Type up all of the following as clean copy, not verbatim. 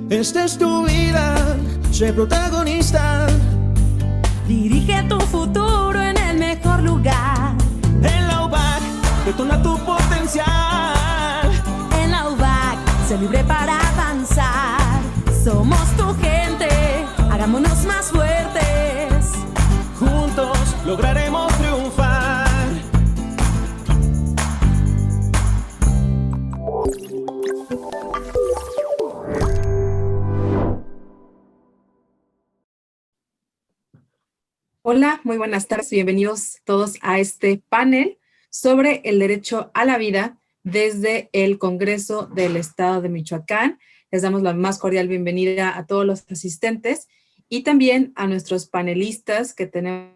Esta es tu vida, sé protagonista. Dirige tu futuro en el mejor lugar. En la UBAC, detona tu potencial. En la UBAC, sé libre para avanzar. Somos tu gente, hagámonos más fuertes. Juntos lograremos triunfar. Hola, muy buenas tardes, bienvenidos todos a este panel sobre el derecho a la vida desde el Congreso del Estado de Michoacán. Les damos la más cordial bienvenida a todos los asistentes y también a nuestros panelistas que tenemos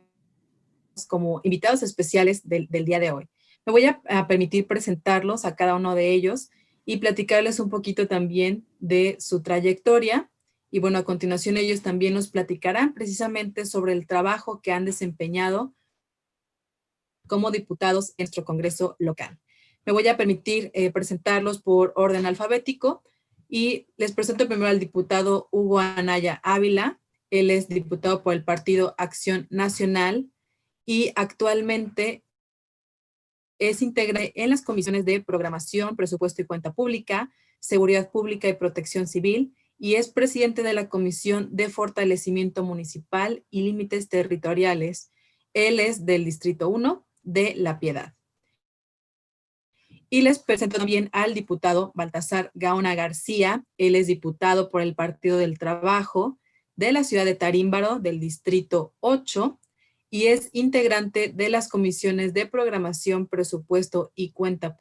como invitados especiales del día de hoy. Me voy a permitir presentarlos a cada uno de ellos y platicarles un poquito también de su trayectoria. Y bueno, a continuación ellos también nos platicarán precisamente sobre el trabajo que han desempeñado como diputados en nuestro Congreso local. Me voy a permitir presentarlos por orden alfabético y les presento primero al diputado Hugo Anaya Ávila. Él es diputado por el Partido Acción Nacional y actualmente es integrante en las comisiones de Programación, Presupuesto y Cuenta Pública, Seguridad Pública y Protección Civil, y es presidente de la Comisión de Fortalecimiento Municipal y Límites Territoriales. Él es del Distrito 1 de La Piedad. Y les presento también al diputado Baltasar Gaona García. Él es diputado por el Partido del Trabajo de la ciudad de Tarímbaro, del Distrito 8, y es integrante de las comisiones de Programación, Presupuesto y Cuenta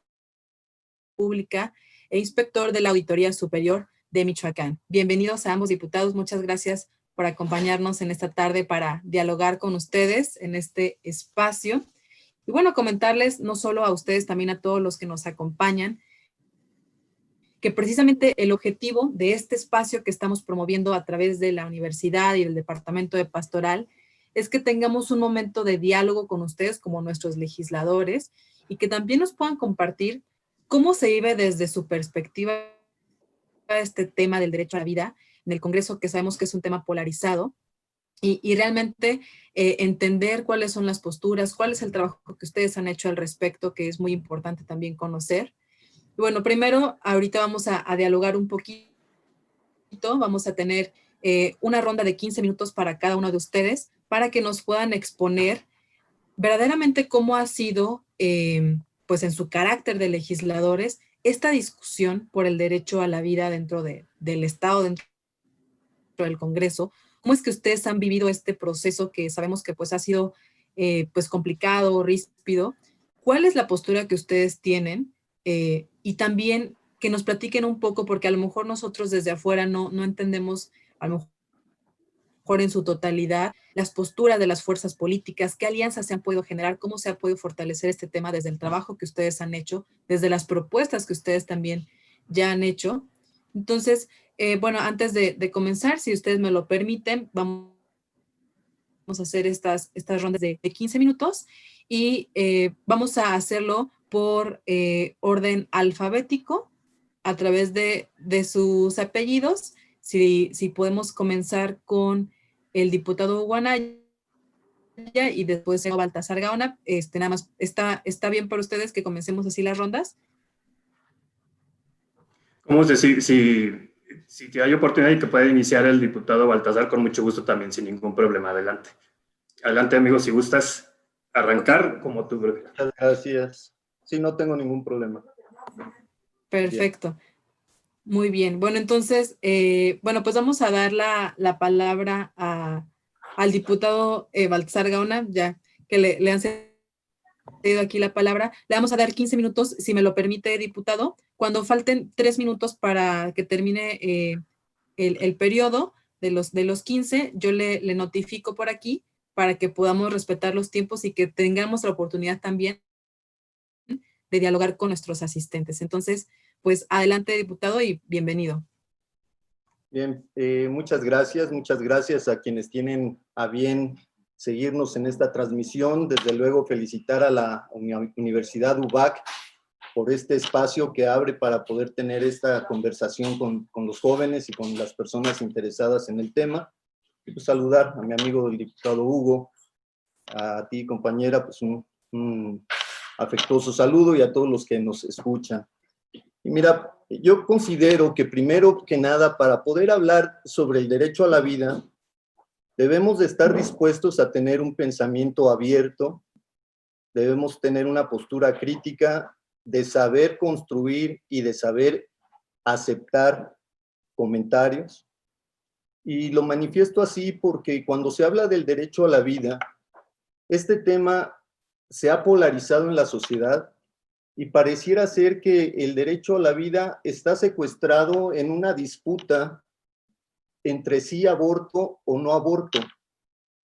Pública e inspector de la Auditoría Superior de Michoacán. Bienvenidos a ambos diputados. Muchas gracias por acompañarnos en esta tarde para dialogar con ustedes en este espacio. Y bueno, comentarles no solo a ustedes, también a todos los que nos acompañan, que precisamente el objetivo de este espacio que estamos promoviendo a través de la universidad y del Departamento de Pastoral es que tengamos un momento de diálogo con ustedes como nuestros legisladores y que también nos puedan compartir cómo se vive desde su perspectiva este tema del derecho a la vida en el Congreso, que sabemos que es un tema polarizado, y realmente entender cuáles son las posturas, cuál es el trabajo que ustedes han hecho al respecto, que es muy importante también conocer. Y bueno, primero, ahorita vamos a dialogar un poquito, vamos a tener una ronda de 15 minutos para cada uno de ustedes, para que nos puedan exponer verdaderamente cómo ha sido, pues en su carácter de legisladores, esta discusión por el derecho a la vida dentro del Estado, dentro del Congreso. ¿Cómo es que ustedes han vivido este proceso que sabemos que pues ha sido pues complicado, ríspido? ¿Cuál es la postura que ustedes tienen? Y también que nos platiquen un poco, porque a lo mejor nosotros desde afuera no entendemos, a lo mejor en su totalidad, las posturas de las fuerzas políticas, qué alianzas se han podido generar, cómo se ha podido fortalecer este tema desde el trabajo que ustedes han hecho, desde las propuestas que ustedes también ya han hecho. Entonces, bueno, antes de comenzar, si ustedes me lo permiten, vamos a hacer estas rondas de 15 minutos y vamos a hacerlo por orden alfabético a través de sus apellidos. Si podemos comenzar con el diputado Hugo Anaya y después Baltasar Gaona, nada más, ¿está bien para ustedes que comencemos así las rondas? ¿Cómo decir? Si te hay oportunidad y que pueda iniciar el diputado Baltasar, con mucho gusto también, sin ningún problema. Adelante. Adelante, amigo, si gustas arrancar como tú prefieras. Muchas gracias. Sí, no tengo ningún problema. Perfecto. Bien. Muy bien. Bueno, entonces, bueno, pues vamos a dar la palabra al diputado Baltasar Gaona, ya que le han cedido aquí la palabra. Le vamos a dar 15 minutos, si me lo permite, diputado. Cuando falten 3 minutos para que termine el periodo de los 15, yo le notifico por aquí para que podamos respetar los tiempos y que tengamos la oportunidad también de dialogar con nuestros asistentes. Entonces, pues adelante, diputado, y bienvenido. Bien, muchas gracias a quienes tienen a bien seguirnos en esta transmisión. Desde luego felicitar a la Universidad UBAC por este espacio que abre para poder tener esta conversación con los jóvenes y con las personas interesadas en el tema. Y pues saludar a mi amigo el diputado Hugo, a ti compañera, pues un afectuoso saludo y a todos los que nos escuchan. Y mira, yo considero que primero que nada, para poder hablar sobre el derecho a la vida, debemos de estar dispuestos a tener un pensamiento abierto, debemos tener una postura crítica, de saber construir y de saber aceptar comentarios. Y lo manifiesto así porque cuando se habla del derecho a la vida, este tema se ha polarizado en la sociedad y pareciera ser que el derecho a la vida está secuestrado en una disputa entre sí aborto o no aborto.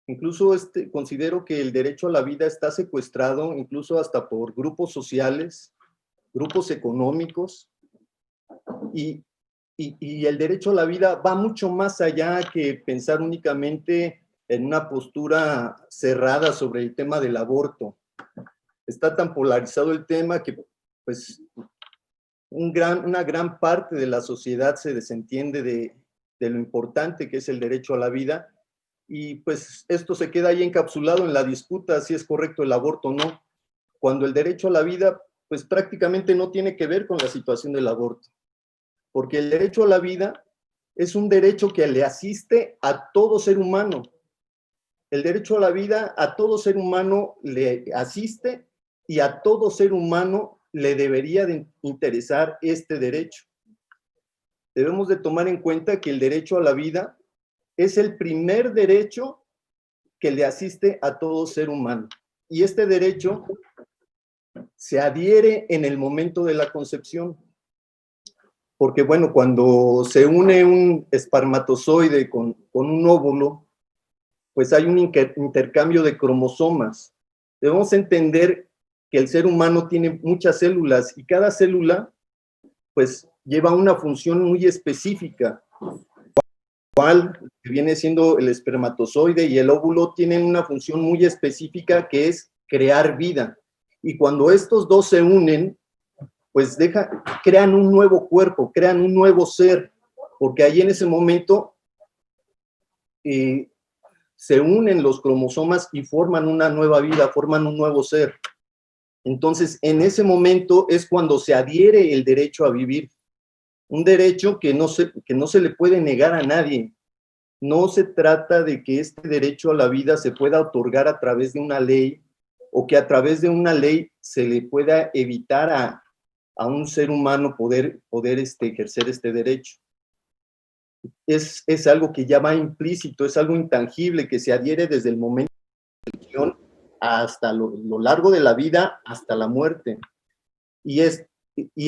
Incluso considero que el derecho a la vida está secuestrado incluso hasta por grupos sociales, grupos económicos, y el derecho a la vida va mucho más allá que pensar únicamente en una postura cerrada sobre el tema del aborto. Está tan polarizado el tema que pues una gran parte de la sociedad se desentiende de lo importante que es el derecho a la vida, y pues esto se queda ahí encapsulado en la disputa si es correcto el aborto o no, cuando el derecho a la vida pues prácticamente no tiene que ver con la situación del aborto, porque el derecho a la vida es un derecho que le asiste a todo ser humano. El derecho a la vida a todo ser humano le asiste y a todo ser humano le debería de interesar este derecho. Debemos de tomar en cuenta que el derecho a la vida es el primer derecho que le asiste a todo ser humano. Y este derecho se adhiere en el momento de la concepción. Porque, bueno, cuando se une un espermatozoide con un óvulo, pues hay un intercambio de cromosomas. Debemos entender que el ser humano tiene muchas células y cada célula, pues, lleva una función muy específica. Cual que viene siendo el espermatozoide y el óvulo tienen una función muy específica que es crear vida. Y cuando estos dos se unen, pues crean un nuevo cuerpo, crean un nuevo ser, porque ahí en ese momento se unen los cromosomas y forman una nueva vida, forman un nuevo ser. Entonces, en ese momento es cuando se adhiere el derecho a vivir. Un derecho que no se le puede negar a nadie. No se trata de que este derecho a la vida se pueda otorgar a través de una ley o que a través de una ley se le pueda evitar a un ser humano poder ejercer este derecho. Es algo que ya va implícito, es algo intangible que se adhiere desde el momento de la elección hasta lo largo de la vida, hasta la muerte. Y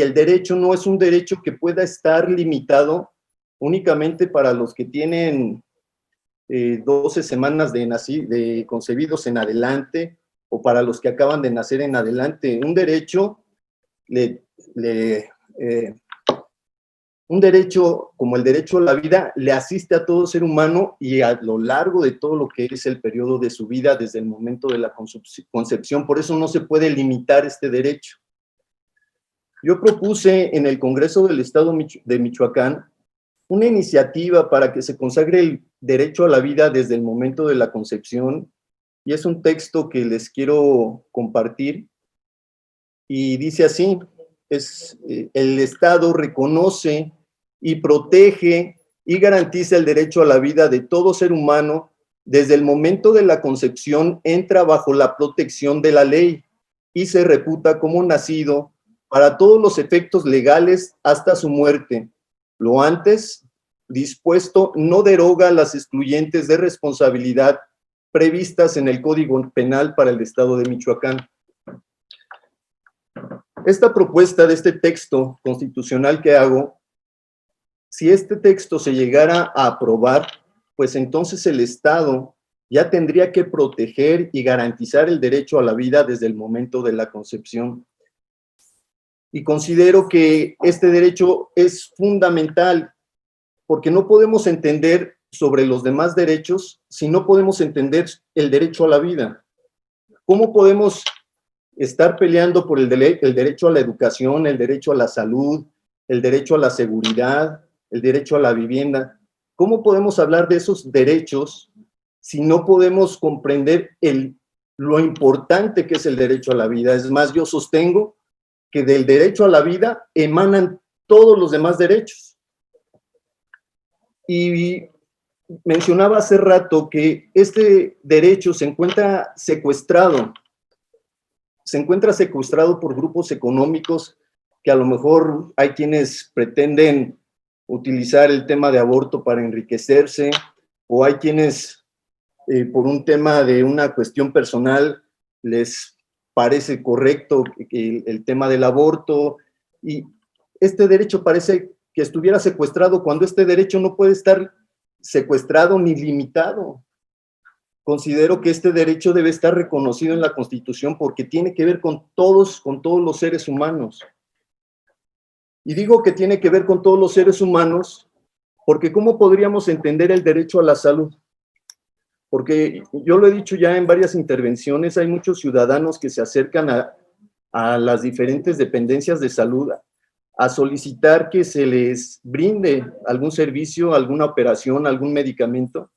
el derecho no es un derecho que pueda estar limitado únicamente para los que tienen 12 semanas de concebidos en adelante o para los que acaban de nacer en adelante. Un derecho como el derecho a la vida le asiste a todo ser humano y a lo largo de todo lo que es el periodo de su vida desde el momento de la concepción. Por eso no se puede limitar este derecho. Yo propuse en el Congreso del Estado de Michoacán una iniciativa para que se consagre el derecho a la vida desde el momento de la concepción, y es un texto que les quiero compartir, y dice así: el Estado reconoce y protege y garantiza el derecho a la vida de todo ser humano desde el momento de la concepción, entra bajo la protección de la ley y se reputa como nacido para todos los efectos legales hasta su muerte. Lo antes dispuesto no deroga las excluyentes de responsabilidad previstas en el Código Penal para el Estado de Michoacán. Esta propuesta de este texto constitucional que hago, si este texto se llegara a aprobar, pues entonces el Estado ya tendría que proteger y garantizar el derecho a la vida desde el momento de la concepción. Y considero que este derecho es fundamental, porque no podemos entender sobre los demás derechos si no podemos entender el derecho a la vida. ¿Cómo podemos estar peleando por el derecho a la educación, el derecho a la salud, el derecho a la seguridad, el derecho a la vivienda. ¿Cómo podemos hablar de esos derechos si no podemos comprender lo importante que es el derecho a la vida? Es más, yo sostengo que del derecho a la vida emanan todos los demás derechos. Y mencionaba hace rato que este derecho se encuentra secuestrado por grupos económicos que a lo mejor hay quienes pretenden utilizar el tema de aborto para enriquecerse, o hay quienes por un tema de una cuestión personal les parece correcto el tema del aborto, y este derecho parece que estuviera secuestrado cuando este derecho no puede estar secuestrado ni limitado. Considero que este derecho debe estar reconocido en la Constitución porque tiene que ver con todos los seres humanos. Y digo que tiene que ver con todos los seres humanos porque ¿cómo podríamos entender el derecho a la salud? Porque yo lo he dicho ya en varias intervenciones, hay muchos ciudadanos que se acercan a las diferentes dependencias de salud a solicitar que se les brinde algún servicio, alguna operación, algún medicamento,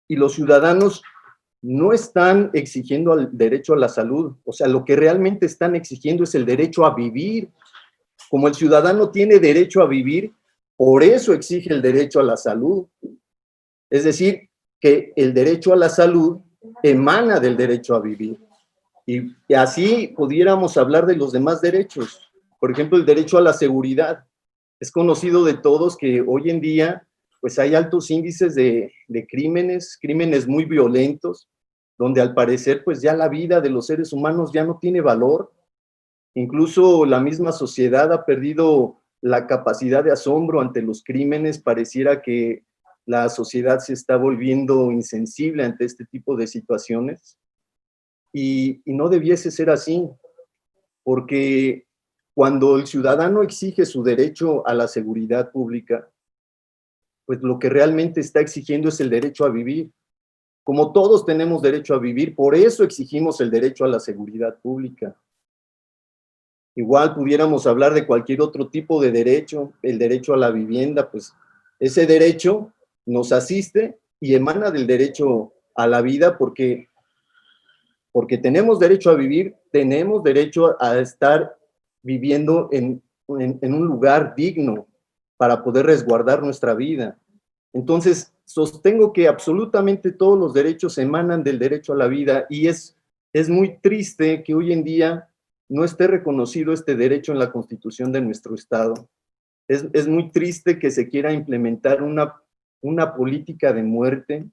y los ciudadanos no están exigiendo el derecho a la salud. O sea, lo que realmente están exigiendo es el derecho a vivir. Como el ciudadano tiene derecho a vivir, por eso exige el derecho a la salud. Es decir, que el derecho a la salud emana del derecho a vivir. Y así pudiéramos hablar de los demás derechos. Por ejemplo, el derecho a la seguridad. Es conocido de todos que hoy en día pues hay altos índices de crímenes muy violentos, donde al parecer pues ya la vida de los seres humanos ya no tiene valor. Incluso la misma sociedad ha perdido la capacidad de asombro ante los crímenes. Pareciera que la sociedad se está volviendo insensible ante este tipo de situaciones. Y no debiese ser así, porque cuando el ciudadano exige su derecho a la seguridad pública, pues lo que realmente está exigiendo es el derecho a vivir. Como todos tenemos derecho a vivir, por eso exigimos el derecho a la seguridad pública. Igual pudiéramos hablar de cualquier otro tipo de derecho, el derecho a la vivienda, pues ese derecho nos asiste y emana del derecho a la vida porque tenemos derecho a vivir, tenemos derecho a estar viviendo en un lugar digno para poder resguardar nuestra vida. Entonces, sostengo que absolutamente todos los derechos emanan del derecho a la vida y es muy triste que hoy en día no esté reconocido este derecho en la Constitución de nuestro Estado. Es muy triste que se quiera implementar una política de muerte,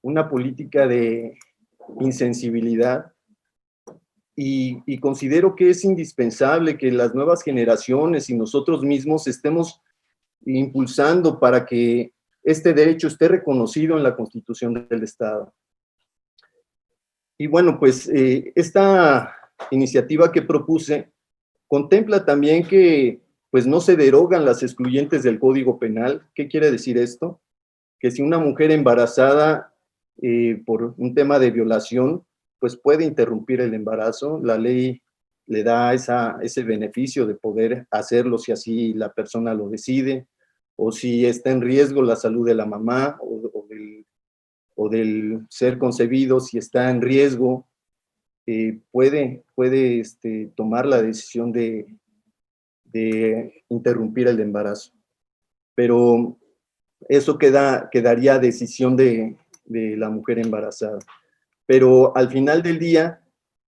una política de insensibilidad, y considero que es indispensable que las nuevas generaciones y nosotros mismos estemos impulsando para que este derecho esté reconocido en la Constitución del Estado. Y bueno, pues esta iniciativa que propuse contempla también que pues no se derogan las excluyentes del Código Penal. ¿Qué quiere decir esto? Que si una mujer embarazada por un tema de violación, pues puede interrumpir el embarazo, la ley le da ese beneficio de poder hacerlo si así la persona lo decide, o si está en riesgo la salud de la mamá o del ser concebido, si está en riesgo, puede tomar la decisión de interrumpir el embarazo. Pero eso quedaría a decisión de la mujer embarazada. Pero al final del día,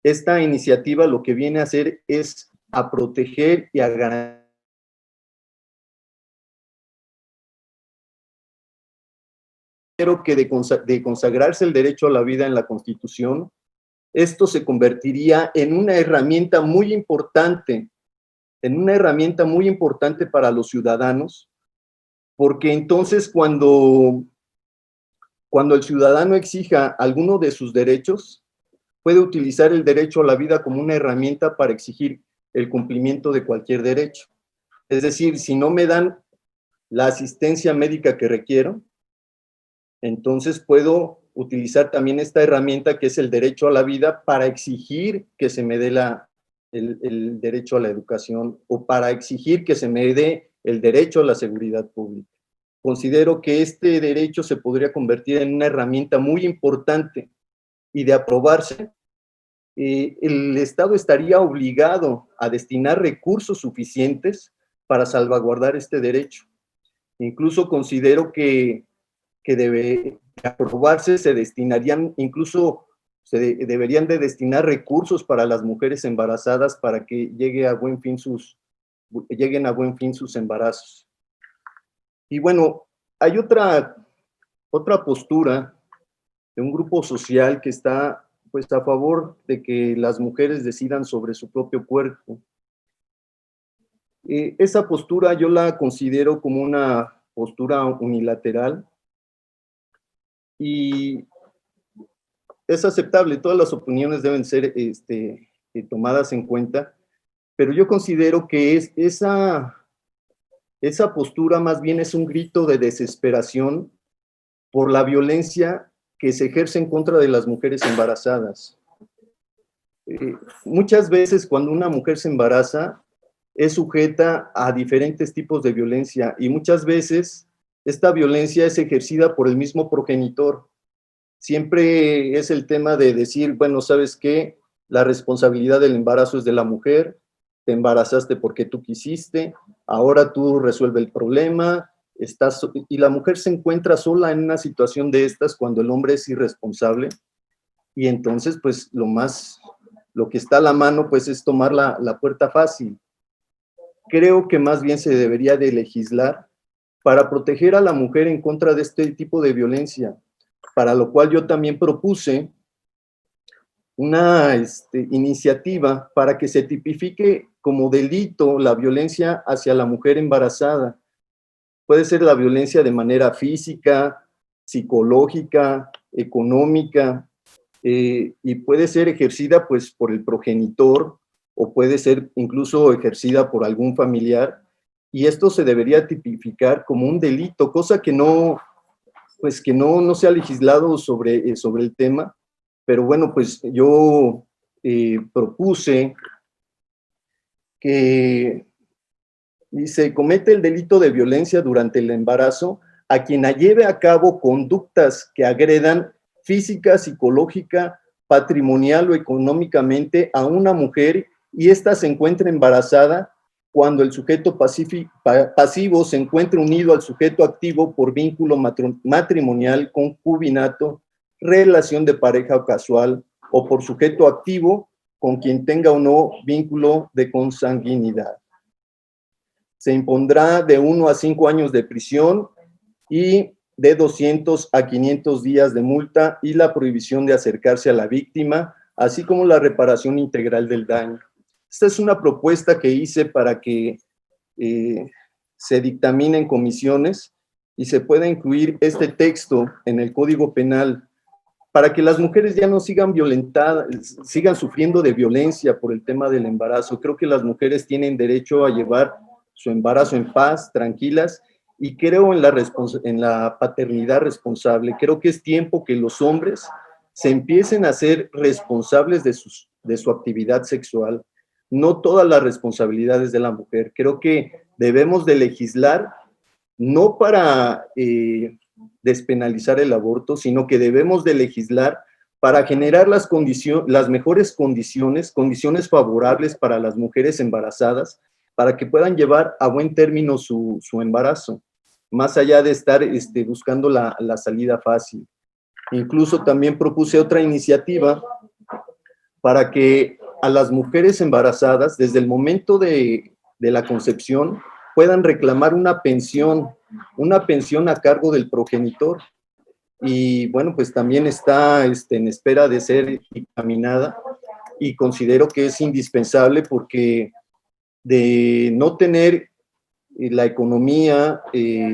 esta iniciativa lo que viene a hacer es a proteger y a garantizar que de consagrarse el derecho a la vida en la Constitución, esto se convertiría en una herramienta muy importante, para los ciudadanos, porque entonces cuando el ciudadano exija alguno de sus derechos, puede utilizar el derecho a la vida como una herramienta para exigir el cumplimiento de cualquier derecho. Es decir, si no me dan la asistencia médica que requiero, entonces puedo utilizar también esta herramienta que es el derecho a la vida para exigir que se me dé el derecho a la educación o para exigir que se me dé el derecho a la seguridad pública. Considero que este derecho se podría convertir en una herramienta muy importante y de aprobarse, el Estado estaría obligado a destinar recursos suficientes para salvaguardar este derecho. Incluso considero que debe aprobarse, se destinarían, incluso deberían de destinar recursos para las mujeres embarazadas para que lleguen a buen fin sus embarazos. Y bueno, hay otra postura de un grupo social que está pues a favor de que las mujeres decidan sobre su propio cuerpo. Esa postura yo la considero como una postura unilateral y es aceptable, todas las opiniones deben ser tomadas en cuenta, pero yo considero que esa postura más bien es un grito de desesperación por la violencia que se ejerce en contra de las mujeres embarazadas. Muchas veces cuando una mujer se embaraza es sujeta a diferentes tipos de violencia y muchas veces esta violencia es ejercida por el mismo progenitor. Siempre es el tema de decir, bueno, ¿sabes qué? La responsabilidad del embarazo es de la mujer, te embarazaste porque tú quisiste, ahora tú resuelve el problema, y la mujer se encuentra sola en una situación de estas cuando el hombre es irresponsable, y entonces pues lo que está a la mano pues es tomar la puerta fácil. Creo que más bien se debería de legislar para proteger a la mujer en contra de este tipo de violencia, para lo cual yo también propuse una iniciativa para que se tipifique como delito la violencia hacia la mujer embarazada. Puede ser la violencia de manera física, psicológica, económica, y puede ser ejercida pues por el progenitor o puede ser incluso ejercida por algún familiar, y esto se debería tipificar como un delito, cosa que no se ha legislado sobre el tema, pero bueno, pues yo propuse que dice, comete el delito de violencia durante el embarazo a quien lleve a cabo conductas que agredan física, psicológica, patrimonial o económicamente a una mujer y ésta se encuentre embarazada cuando el sujeto pasivo se encuentre unido al sujeto activo por vínculo matrimonial, concubinato, relación de pareja casual o por sujeto activo con quien tenga o no vínculo de consanguinidad. Se impondrá de 1 a 5 años de prisión y de 200 a 500 días de multa y la prohibición de acercarse a la víctima, así como la reparación integral del daño. Esta es una propuesta que hice para que se dictamine en comisiones y se pueda incluir este texto en el Código Penal para que las mujeres ya no sigan violentadas, sigan sufriendo de violencia por el tema del embarazo. Creo que las mujeres tienen derecho a llevar su embarazo en paz, tranquilas, y creo en la paternidad responsable. Creo que es tiempo que los hombres se empiecen a ser responsables de su actividad sexual. No todas las responsabilidades de la mujer. Creo que debemos de legislar no para despenalizar el aborto, sino que debemos de legislar para generar las mejores condiciones favorables para las mujeres embarazadas, para que puedan llevar a buen término su embarazo, más allá de estar buscando la salida fácil. Incluso también propuse otra iniciativa para que a las mujeres embarazadas, desde el momento de la concepción, puedan reclamar una pensión a cargo del progenitor. Y bueno, pues también está en espera de ser dictaminada y considero que es indispensable porque de no tener la economía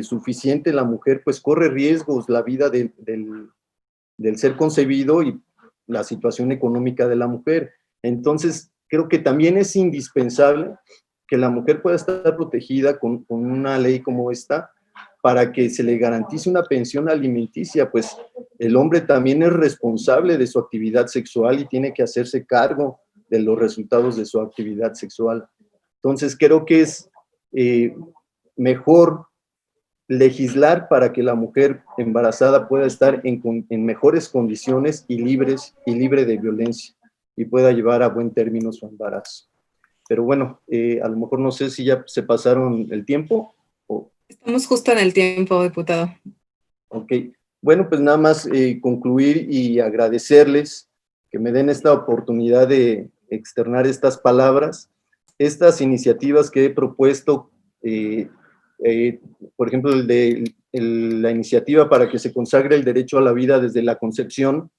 suficiente, la mujer pues corre riesgos la vida del ser concebido y la situación económica de la mujer. Entonces, creo que también es indispensable que la mujer pueda estar protegida con una ley como esta, para que se le garantice una pensión alimenticia, pues el hombre también es responsable de su actividad sexual y tiene que hacerse cargo de los resultados de su actividad sexual. Entonces creo que es mejor legislar para que la mujer embarazada pueda estar en mejores condiciones y libre de violencia y pueda llevar a buen término su embarazo. Pero bueno, a lo mejor no sé si ya se pasaron el tiempo. Estamos justo en el tiempo, diputado. Ok, bueno, pues nada más concluir y agradecerles que me den esta oportunidad de externar estas palabras, estas iniciativas que he propuesto, por ejemplo, la iniciativa para que se consagre el derecho a la vida desde la concepción.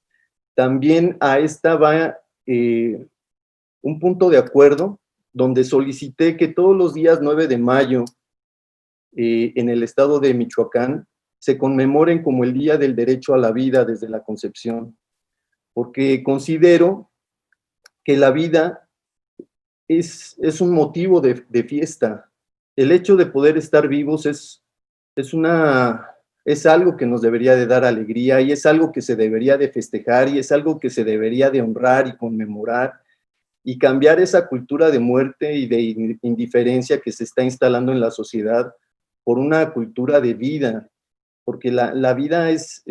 También a esta va un punto de acuerdo donde solicité que todos los días 9 de mayo en el estado de Michoacán se conmemoren como el Día del Derecho a la Vida desde la concepción, porque considero que la vida es un motivo de fiesta. El hecho de poder estar vivos es algo que nos debería de dar alegría y es algo que se debería de festejar y es algo que se debería de honrar y conmemorar y cambiar esa cultura de muerte y de indiferencia que se está instalando en la sociedad por una cultura de vida, porque la vida es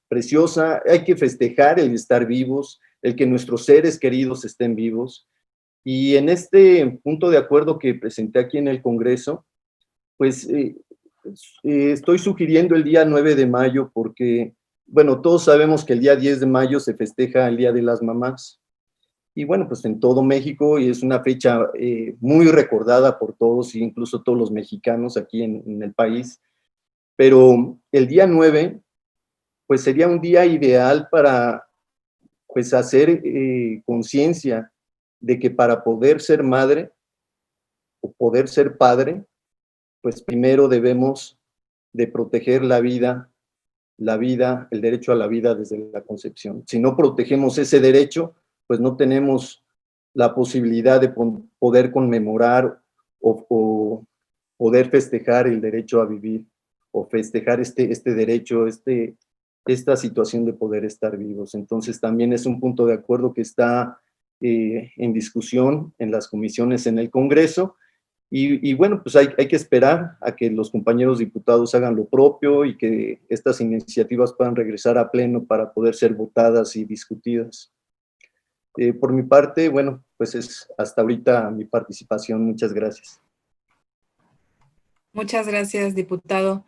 preciosa, hay que festejar el estar vivos, el que nuestros seres queridos estén vivos. Y en este punto de acuerdo que presenté aquí en el Congreso, pues estoy sugiriendo el día 9 de mayo porque, bueno, todos sabemos que el día 10 de mayo se festeja el Día de las Mamás. Y bueno, pues en todo México, y es una fecha muy recordada por todos, incluso todos los mexicanos aquí en el país. Pero el día 9, pues sería un día ideal para, pues, hacer conciencia de que para poder ser madre o poder ser padre, pues primero debemos de proteger la vida, el derecho a la vida desde la concepción. Si no protegemos ese derecho, pues no tenemos la posibilidad de poder conmemorar o poder festejar el derecho a vivir o festejar este derecho, esta situación de poder estar vivos. Entonces también es un punto de acuerdo que está en discusión en las comisiones en el Congreso y bueno, pues hay que esperar a que los compañeros diputados hagan lo propio y que estas iniciativas puedan regresar a pleno para poder ser votadas y discutidas. Por mi parte, bueno, pues es hasta ahorita mi participación. Muchas gracias. Muchas gracias, diputado.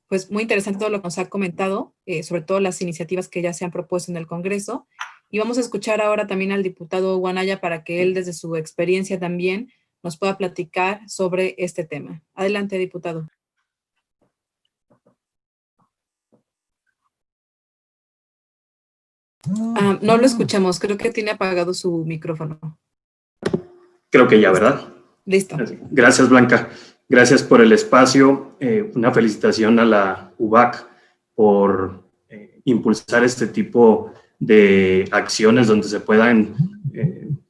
Pues muy interesante todo lo que nos ha comentado, sobre todo las iniciativas que ya se han propuesto en el Congreso. Y vamos a escuchar ahora también al diputado Hugo Anaya para que él, desde su experiencia también, nos pueda platicar sobre este tema. Adelante, diputado. No lo escuchamos, creo que tiene apagado su micrófono. Creo que ya, ¿verdad? Listo. Gracias, Blanca. Gracias por el espacio. Una felicitación a la UBAC por impulsar este tipo de acciones donde se puedan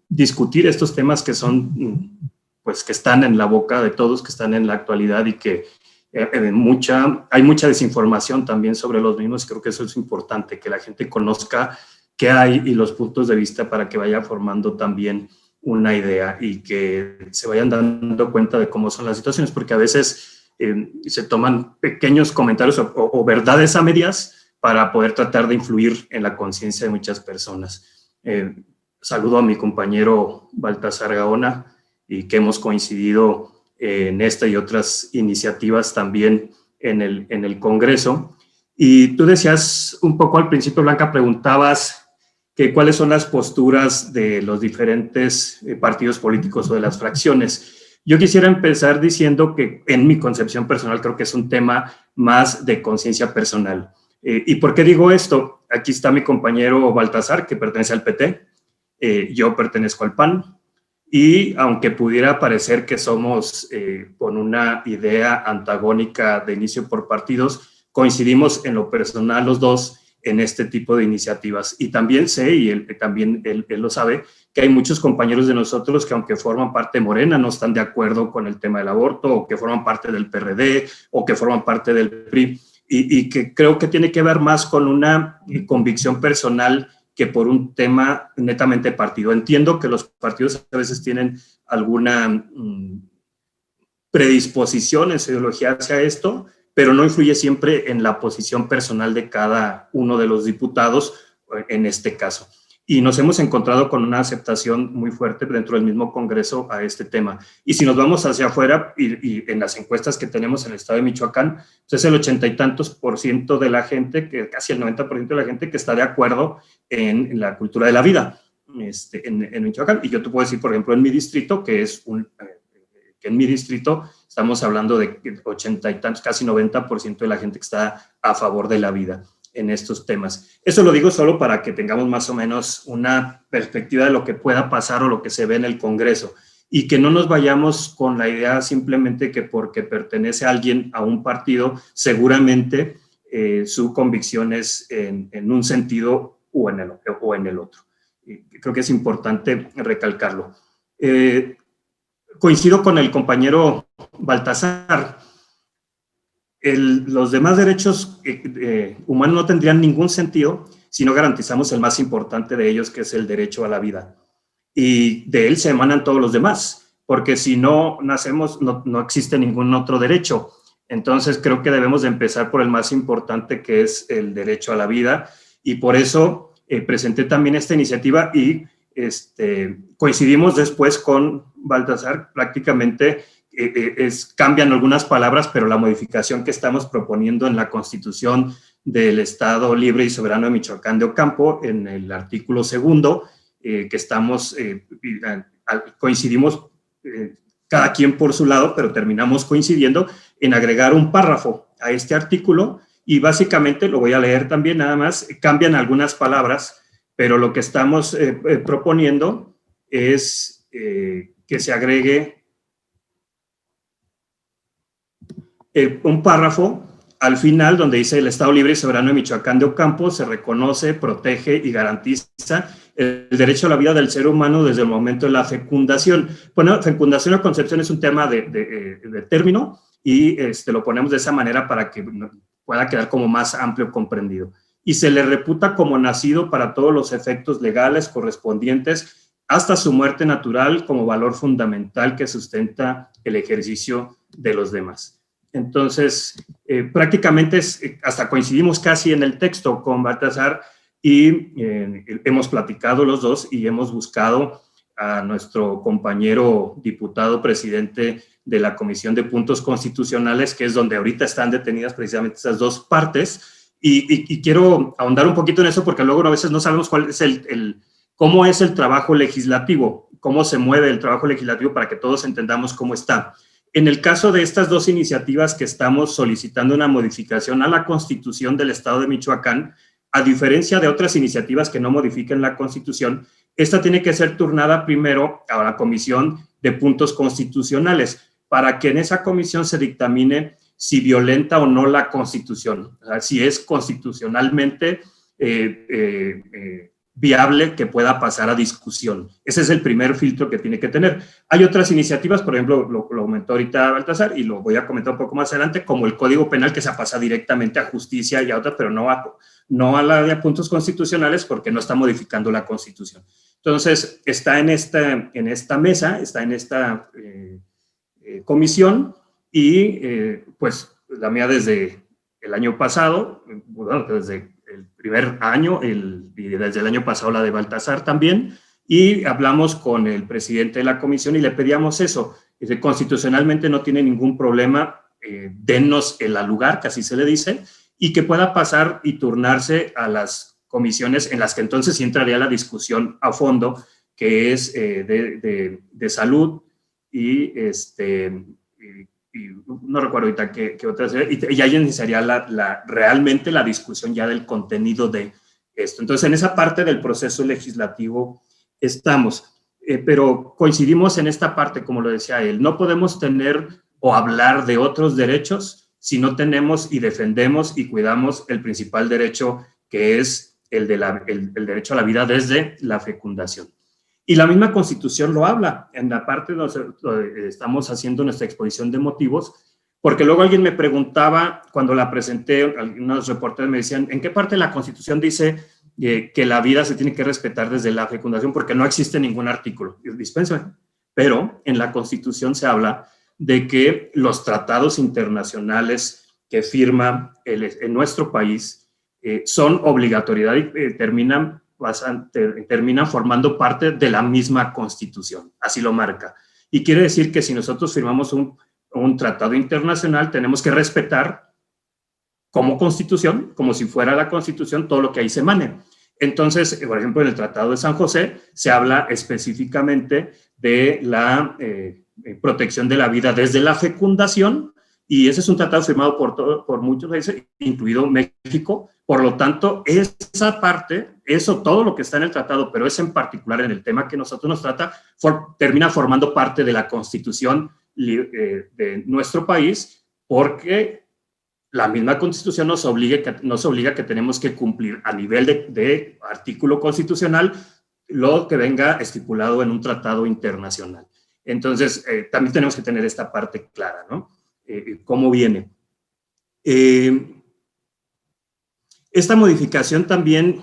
discutir estos temas que son, pues, que están en la boca de todos, que están en la actualidad y que hay mucha desinformación también sobre los mismos. Creo que eso es importante, que la gente conozca qué hay y los puntos de vista para que vaya formando también una idea y que se vayan dando cuenta de cómo son las situaciones, porque a veces se toman pequeños comentarios o verdades a medias para poder tratar de influir en la conciencia de muchas personas. Saludo a mi compañero Baltasar Gaona y que hemos coincidido en esta y otras iniciativas también en el Congreso. Y tú decías un poco al principio, Blanca, preguntabas que cuáles son las posturas de los diferentes partidos políticos o de las fracciones. Yo quisiera empezar diciendo que en mi concepción personal creo que es un tema más de conciencia personal. ¿Y por qué digo esto? Aquí está mi compañero Baltasar, que pertenece al PT, yo pertenezco al PAN, y aunque pudiera parecer que somos con una idea antagónica de inicio por partidos, coincidimos en lo personal los dos en este tipo de iniciativas. Y también sé, y él lo sabe, que hay muchos compañeros de nosotros que aunque forman parte de Morena no están de acuerdo con el tema del aborto, o que forman parte del PRD, o que forman parte del PRI, y que creo que tiene que ver más con una convicción personal que por un tema netamente partido. Entiendo que los partidos a veces tienen alguna predisposición en su ideología hacia esto, pero no influye siempre en la posición personal de cada uno de los diputados, en este caso. Y nos hemos encontrado con una aceptación muy fuerte dentro del mismo Congreso a este tema. Y si nos vamos hacia afuera, y en las encuestas que tenemos en el estado de Michoacán, pues es el 80 y tantos % de la gente, que casi el 90% de la gente que está de acuerdo en la cultura de la vida en Michoacán. Y yo te puedo decir, por ejemplo, en mi distrito, que en mi distrito estamos hablando de 80 y tantos, casi 90% de la gente que está a favor de la vida en estos temas. Eso lo digo solo para que tengamos más o menos una perspectiva de lo que pueda pasar o lo que se ve en el Congreso, y que no nos vayamos con la idea simplemente que porque pertenece a alguien a un partido, seguramente su convicción es en un sentido o en el otro. Creo que es importante recalcarlo. Coincido con el compañero Baltasar. Los demás derechos humanos no tendrían ningún sentido si no garantizamos el más importante de ellos, que es el derecho a la vida. Y de él se emanan todos los demás, porque si no nacemos, no existe ningún otro derecho. Entonces creo que debemos de empezar por el más importante, que es el derecho a la vida, y por eso presenté también esta iniciativa y coincidimos después con Baltasar. Prácticamente cambian algunas palabras, pero la modificación que estamos proponiendo en la Constitución del Estado Libre y Soberano de Michoacán de Ocampo, en el artículo 2, que estamos, coincidimos cada quien por su lado, pero terminamos coincidiendo en agregar un párrafo a este artículo, y básicamente, lo voy a leer también nada más, cambian algunas palabras, pero lo que estamos proponiendo es que se agregue un párrafo al final donde dice: el Estado Libre y Soberano de Michoacán de Ocampo se reconoce, protege y garantiza el derecho a la vida del ser humano desde el momento de la fecundación. Bueno, fecundación o concepción es un tema de término, y lo ponemos de esa manera para que pueda quedar como más amplio comprendido. Y se le reputa como nacido para todos los efectos legales correspondientes hasta su muerte natural, como valor fundamental que sustenta el ejercicio de los demás. Entonces, prácticamente hasta coincidimos casi en el texto con Baltasar, y hemos platicado los dos y hemos buscado a nuestro compañero diputado presidente de la Comisión de Puntos Constitucionales, que es donde ahorita están detenidas precisamente esas dos partes, y quiero ahondar un poquito en eso, porque luego a veces no sabemos cuál es cómo es el trabajo legislativo, cómo se mueve el trabajo legislativo, para que todos entendamos cómo está. En el caso de estas dos iniciativas que estamos solicitando una modificación a la Constitución del Estado de Michoacán, a diferencia de otras iniciativas que no modifiquen la Constitución, esta tiene que ser turnada primero a la Comisión de Puntos Constitucionales, para que en esa comisión se dictamine si violenta o no la Constitución, o sea, si es constitucionalmente viable que pueda pasar a discusión. Ese es el primer filtro que tiene que tener. Hay otras iniciativas, por ejemplo, lo comentó ahorita Baltasar, y lo voy a comentar un poco más adelante, como el Código Penal, que se pasa directamente a justicia y a otras, pero no a la de puntos constitucionales, porque no está modificando la Constitución. Entonces, está en esta mesa, está en esta comisión, y pues la mía desde el año pasado, bueno, desde el primer año, y desde el año pasado la de Baltasar también, y hablamos con el presidente de la comisión y le pedíamos eso. Dice: constitucionalmente no tiene ningún problema, dennos el lugar, que así se le dice, y que pueda pasar y turnarse a las comisiones en las que entonces sí entraría la discusión a fondo, que es de salud y no recuerdo ahorita qué otras, y ahí iniciaría realmente la discusión ya del contenido de esto. Entonces, en esa parte del proceso legislativo estamos, pero coincidimos en esta parte, como lo decía él: no podemos tener o hablar de otros derechos si no tenemos y defendemos y cuidamos el principal derecho, que es el derecho a la vida desde la fecundación. Y la misma Constitución lo habla, en la parte donde estamos haciendo nuestra exposición de motivos, porque luego alguien me preguntaba, cuando la presenté, algunos reporteros me decían, ¿en qué parte de la Constitución dice que la vida se tiene que respetar desde la fecundación? Porque no existe ningún artículo. Dispénsame. Pero en la Constitución se habla de que los tratados internacionales que firma en nuestro país son obligatoriedad y terminan formando parte de la misma Constitución. Así lo marca. Y quiere decir que si nosotros firmamos un tratado internacional, tenemos que respetar como Constitución, como si fuera la Constitución, todo lo que ahí se emane. Entonces, por ejemplo, en el Tratado de San José se habla específicamente de la protección de la vida desde la fecundación, y ese es un tratado firmado por muchos países, incluido México. Por lo tanto, esa parte, todo lo que está en el tratado, pero es en particular en el tema que nosotros nos trata, termina formando parte de la Constitución de nuestro país, porque la misma Constitución nos obliga que tenemos que cumplir a nivel de artículo constitucional lo que venga estipulado en un tratado internacional. Entonces, también tenemos que tener esta parte clara, ¿no? ¿Cómo viene? Esta modificación también,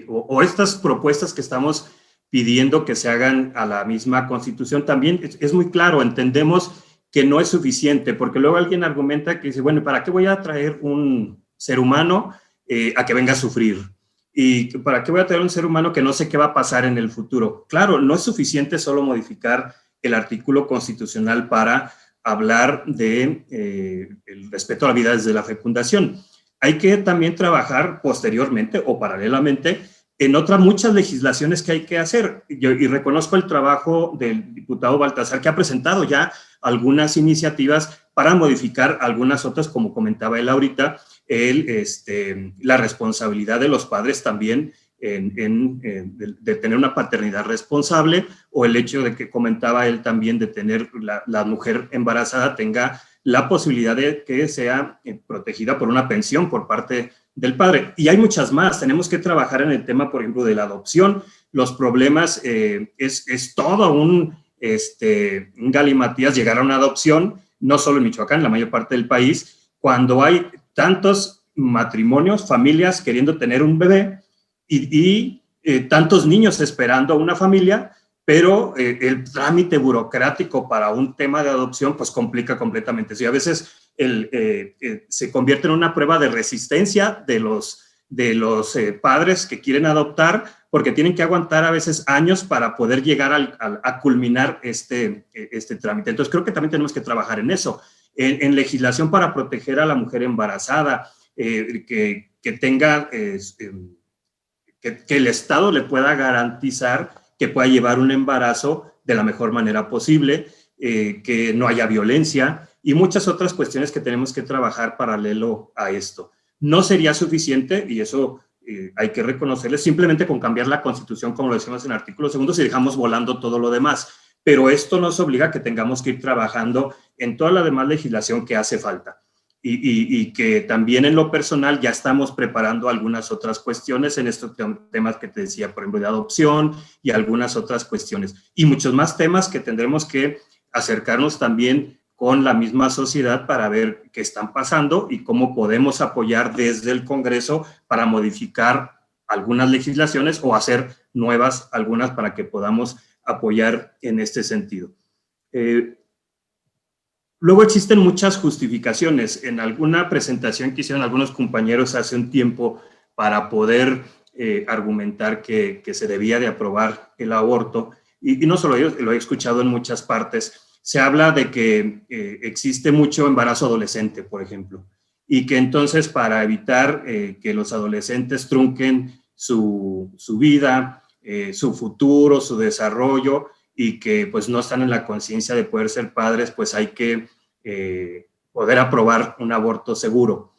o estas propuestas que estamos pidiendo que se hagan a la misma Constitución, también es muy claro, entendemos que no es suficiente, porque luego alguien argumenta que dice, bueno, ¿para qué voy a traer un ser humano a que venga a sufrir? ¿Y para qué voy a traer un ser humano que no sé qué va a pasar en el futuro? Claro, no es suficiente solo modificar el artículo constitucional para hablar de el respeto a la vida desde la fecundación. Hay que también trabajar posteriormente o paralelamente en muchas legislaciones que hay que hacer. Y reconozco el trabajo del diputado Baltasar, que ha presentado ya algunas iniciativas para modificar algunas otras, como comentaba él ahorita, la responsabilidad de los padres también de tener una paternidad responsable, o el hecho de que comentaba él también de tener la mujer embarazada tenga la posibilidad de que sea protegida por una pensión por parte del padre. Y hay muchas más. Tenemos que trabajar en el tema, por ejemplo, de la adopción. Los problemas es todo un galimatías llegar a una adopción, no solo en Michoacán, en la mayor parte del país, cuando hay tantos matrimonios, familias queriendo tener un bebé y tantos niños esperando una familia, pero el trámite burocrático para un tema de adopción pues complica completamente. Y a veces se convierte en una prueba de resistencia de los padres que quieren adoptar, porque tienen que aguantar a veces años para poder llegar a culminar este trámite. Entonces creo que también tenemos que trabajar en eso, en legislación para proteger a la mujer embarazada, que tenga, que el Estado le pueda garantizar que pueda llevar un embarazo de la mejor manera posible, que no haya violencia y muchas otras cuestiones que tenemos que trabajar paralelo a esto. No sería suficiente, y eso hay que reconocerle, simplemente con cambiar la Constitución, como lo decimos en el artículo 2, y dejamos volando todo lo demás. Pero esto nos obliga a que tengamos que ir trabajando en toda la demás legislación que hace falta. Y que también en lo personal ya estamos preparando algunas otras cuestiones en estos temas que te decía, por ejemplo, de adopción y algunas otras cuestiones. Y muchos más temas que tendremos que acercarnos también con la misma sociedad para ver qué están pasando y cómo podemos apoyar desde el Congreso para modificar algunas legislaciones o hacer nuevas algunas para que podamos apoyar en este sentido. Luego existen muchas justificaciones. En alguna presentación que hicieron algunos compañeros hace un tiempo para poder argumentar que se debía de aprobar el aborto, y no solo yo, lo he escuchado en muchas partes, se habla de que existe mucho embarazo adolescente, por ejemplo, y que entonces para evitar que los adolescentes trunquen su vida, su futuro, su desarrollo, y que pues no están en la conciencia de poder ser padres, pues hay que poder aprobar un aborto seguro.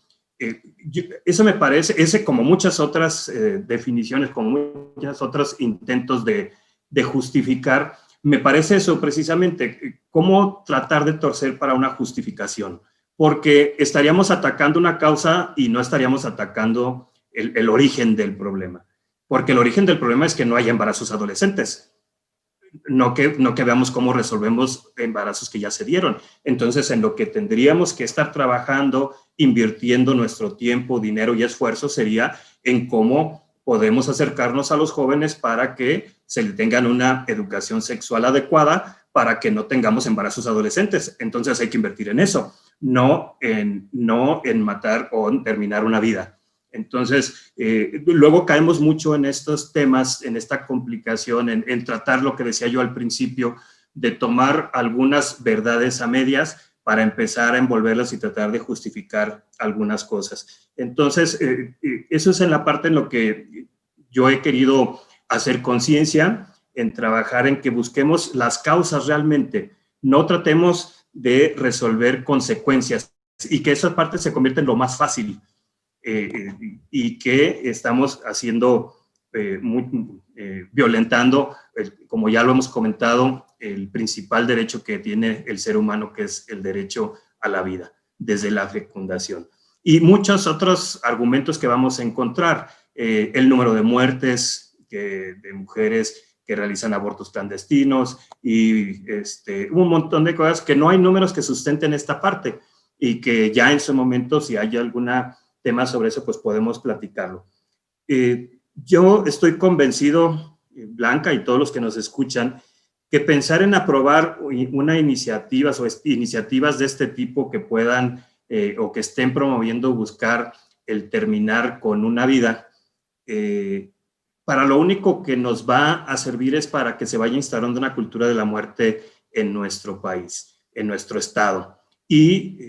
Eso me parece, como muchas otras definiciones, como muchos otros intentos de justificar, me parece eso precisamente, cómo tratar de torcer para una justificación, porque estaríamos atacando una causa y no estaríamos atacando el origen del problema. Porque el origen del problema es que no hay embarazos adolescentes. No que veamos cómo resolvemos embarazos que ya se dieron. Entonces, en lo que tendríamos que estar trabajando, invirtiendo nuestro tiempo, dinero y esfuerzo, sería en cómo podemos acercarnos a los jóvenes para que se le tengan una educación sexual adecuada, para que no tengamos embarazos adolescentes. Entonces hay que invertir en eso, no en matar o en terminar una vida. Entonces, luego caemos mucho en estos temas, en esta complicación, en tratar lo que decía yo al principio, de tomar algunas verdades a medias para empezar a envolverlas y tratar de justificar algunas cosas. Entonces, eso es en la parte en lo que yo he querido hacer conciencia, en trabajar en que busquemos las causas realmente, no tratemos de resolver consecuencias y que esa parte se convierta en lo más fácil. Y que estamos haciendo, violentando, como ya lo hemos comentado, el principal derecho que tiene el ser humano, que es el derecho a la vida, desde la fecundación. Y muchos otros argumentos que vamos a encontrar, el número de muertes de mujeres que realizan abortos clandestinos y un montón de cosas que no hay números que sustenten esta parte y que ya en su momento, si hay alguna tema sobre eso, pues podemos platicarlo. Yo estoy convencido, Blanca y todos los que nos escuchan, que pensar en aprobar una iniciativa o iniciativas de este tipo que puedan o que estén promoviendo buscar el terminar con una vida, para lo único que nos va a servir es para que se vaya instalando una cultura de la muerte en nuestro país, en nuestro estado. Y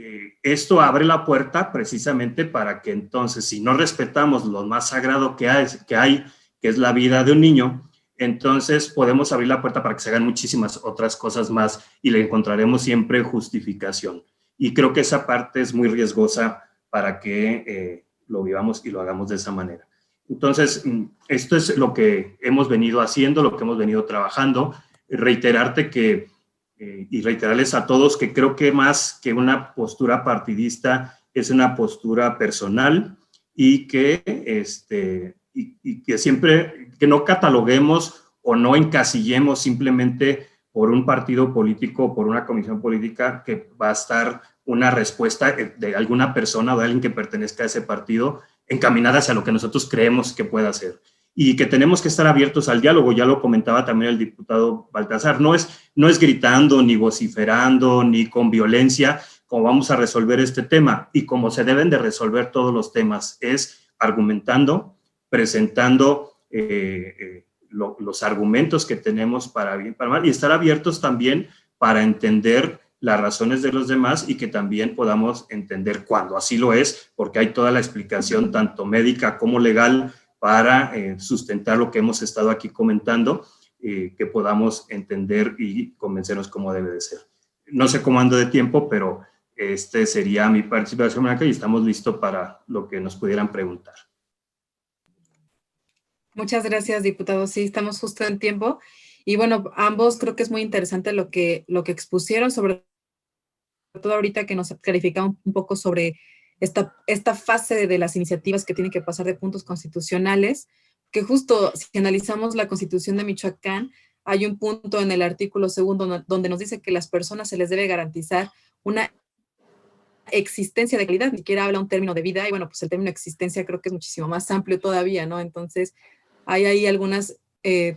esto abre la puerta precisamente para que entonces, si no respetamos lo más sagrado que hay, que es la vida de un niño, entonces podemos abrir la puerta para que se hagan muchísimas otras cosas más y le encontraremos siempre justificación. Y creo que esa parte es muy riesgosa para que lo vivamos y lo hagamos de esa manera. Entonces, esto es lo que hemos venido haciendo, lo que hemos venido trabajando. Reiterarte que y reiterarles a todos que creo que más que una postura partidista es una postura personal y que, y que siempre, que no cataloguemos o no encasillemos simplemente por un partido político, por una comisión política que va a estar una respuesta de alguna persona o de alguien que pertenezca a ese partido encaminada hacia lo que nosotros creemos que pueda hacer. Y que tenemos que estar abiertos al diálogo, ya lo comentaba también el diputado Baltasar, no es gritando, ni vociferando, ni con violencia como vamos a resolver este tema, y como se deben de resolver todos los temas, es argumentando, presentando los argumentos que tenemos para bien, para mal, y estar abiertos también para entender las razones de los demás y que también podamos entender cuando así lo es, porque hay toda la explicación, tanto médica como legal, para sustentar lo que hemos estado aquí comentando, que podamos entender y convencernos cómo debe de ser. No sé cómo ando de tiempo, pero sería mi participación acá y estamos listos para lo que nos pudieran preguntar. Muchas gracias, diputado. Sí, estamos justo en tiempo. Y bueno, ambos creo que es muy interesante lo que expusieron, sobre todo ahorita que nos clarificaron un poco sobre esta fase de las iniciativas que tienen que pasar de puntos constitucionales, que justo si analizamos la Constitución de Michoacán, hay un punto en el artículo 2 donde nos dice que las personas se les debe garantizar una existencia de calidad, ni siquiera habla un término de vida, y bueno, pues el término existencia creo que es muchísimo más amplio todavía, ¿no? Entonces, hay ahí algunas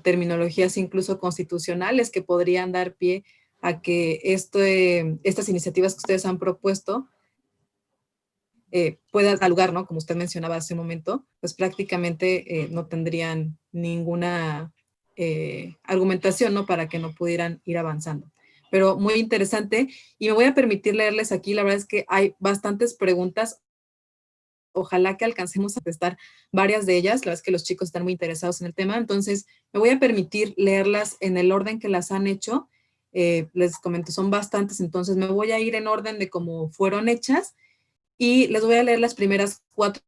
terminologías incluso constitucionales que podrían dar pie a que estas iniciativas que ustedes han propuesto pueda dar lugar, ¿no? Como usted mencionaba hace un momento, pues prácticamente no tendrían ninguna argumentación, ¿no? Para que no pudieran ir avanzando. Pero muy interesante, y me voy a permitir leerles aquí, la verdad es que hay bastantes preguntas, ojalá que alcancemos a contestar varias de ellas, la verdad es que los chicos están muy interesados en el tema, entonces me voy a permitir leerlas en el orden que las han hecho. Les comento, son bastantes, entonces me voy a ir en orden de cómo fueron hechas, y les voy a leer las primeras 4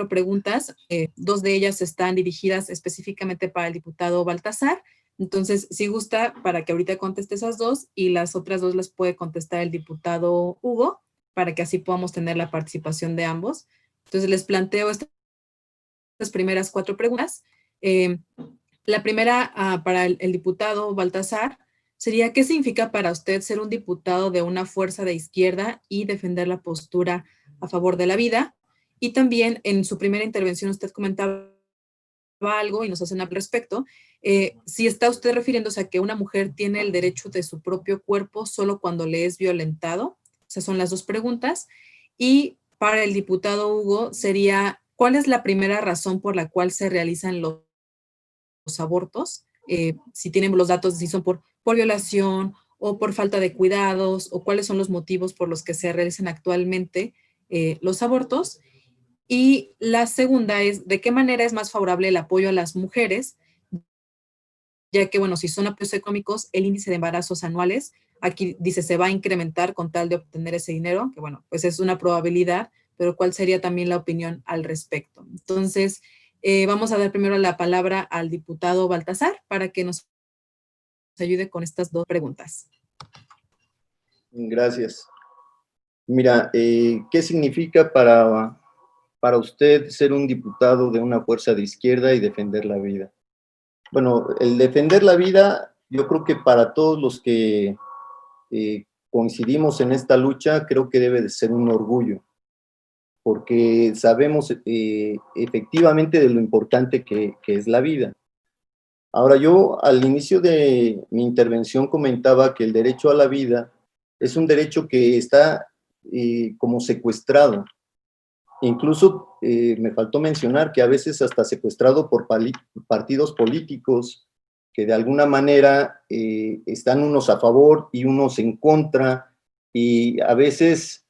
preguntas. 2 de ellas están dirigidas específicamente para el diputado Baltasar. Entonces, si gusta, para que ahorita conteste esas 2, y las otras 2 las puede contestar el diputado Hugo, para que así podamos tener la participación de ambos. Entonces, les planteo esta primeras 4 preguntas. La primera, para el diputado Baltasar, sería: ¿qué significa para usted ser un diputado de una fuerza de izquierda y defender la postura a favor de la vida? Y también en su primera intervención usted comentaba algo y nos hacen al respecto. Si está usted refiriéndose a que una mujer tiene el derecho de su propio cuerpo solo cuando le es violentado. Esas son las 2 preguntas. Y para el diputado Hugo sería: ¿cuál es la primera razón por la cual se realizan los abortos? Si tienen los datos, si son por violación o por falta de cuidados, o cuáles son los motivos por los que se realizan actualmente los abortos. Y la segunda es: ¿de qué manera es más favorable el apoyo a las mujeres? Ya que, bueno, si son apoyos económicos, el índice de embarazos anuales, aquí dice, se va a incrementar con tal de obtener ese dinero, que bueno, pues es una probabilidad, pero ¿cuál sería también la opinión al respecto? Entonces, vamos a dar primero la palabra al diputado Baltasar para que nos ayude con estas 2 preguntas. Gracias. Mira, ¿qué significa para usted ser un diputado de una fuerza de izquierda y defender la vida? Bueno, el defender la vida, yo creo que para todos los que coincidimos en esta lucha, creo que debe de ser un orgullo, porque sabemos efectivamente de lo importante que es la vida. Ahora, yo al inicio de mi intervención comentaba que el derecho a la vida es un derecho que está como secuestrado. Incluso me faltó mencionar que a veces hasta secuestrado por partidos políticos que de alguna manera están unos a favor y unos en contra, y a veces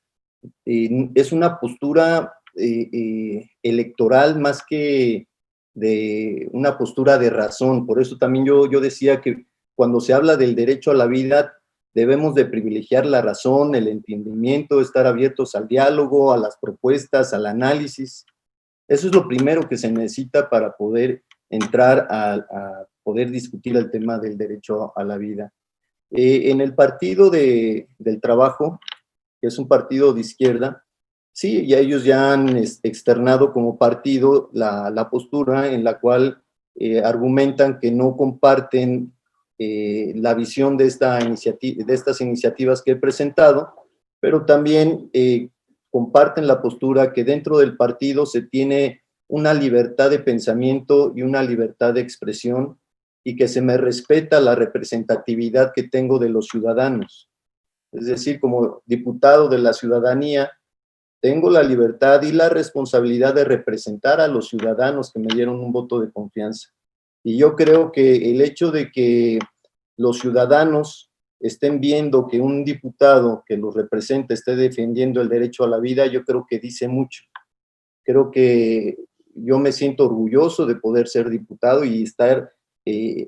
es una postura electoral más que de una postura de razón. Por eso también yo decía que cuando se habla del derecho a la vida, debemos de privilegiar la razón, el entendimiento, estar abiertos al diálogo, a las propuestas, al análisis. Eso es lo primero que se necesita para poder entrar a poder discutir el tema del derecho a la vida. En el Partido del Trabajo, que es un partido de izquierda, sí, ya ellos ya han externado como partido la postura en la cual argumentan que no comparten la visión de estas iniciativas que he presentado, pero también comparten la postura que dentro del partido se tiene una libertad de pensamiento y una libertad de expresión, y que se me respeta la representatividad que tengo de los ciudadanos. Es decir, como diputado de la ciudadanía, tengo la libertad y la responsabilidad de representar a los ciudadanos que me dieron un voto de confianza. Y yo creo que el hecho de que los ciudadanos estén viendo que un diputado que los representa esté defendiendo el derecho a la vida, yo creo que dice mucho. Creo que yo me siento orgulloso de poder ser diputado y estar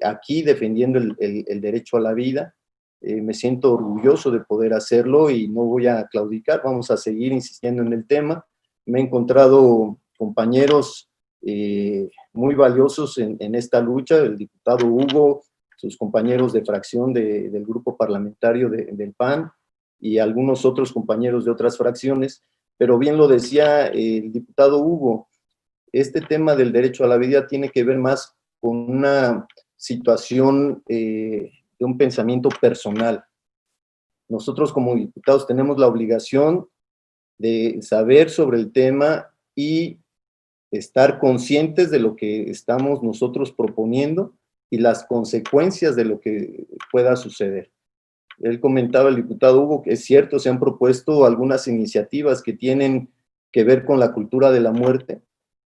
aquí defendiendo el derecho a la vida. Me siento orgulloso de poder hacerlo y no voy a claudicar, vamos a seguir insistiendo en el tema. Me he encontrado compañeros muy valiosos en esta lucha, el diputado Hugo, sus compañeros de fracción del grupo parlamentario del PAN y algunos otros compañeros de otras fracciones, pero bien lo decía el diputado Hugo, este tema del derecho a la vida tiene que ver más con una situación de un pensamiento personal. Nosotros como diputados tenemos la obligación de saber sobre el tema y estar conscientes de lo que estamos nosotros proponiendo y las consecuencias de lo que pueda suceder. Él comentaba, el diputado Hugo, que es cierto, se han propuesto algunas iniciativas que tienen que ver con la cultura de la muerte.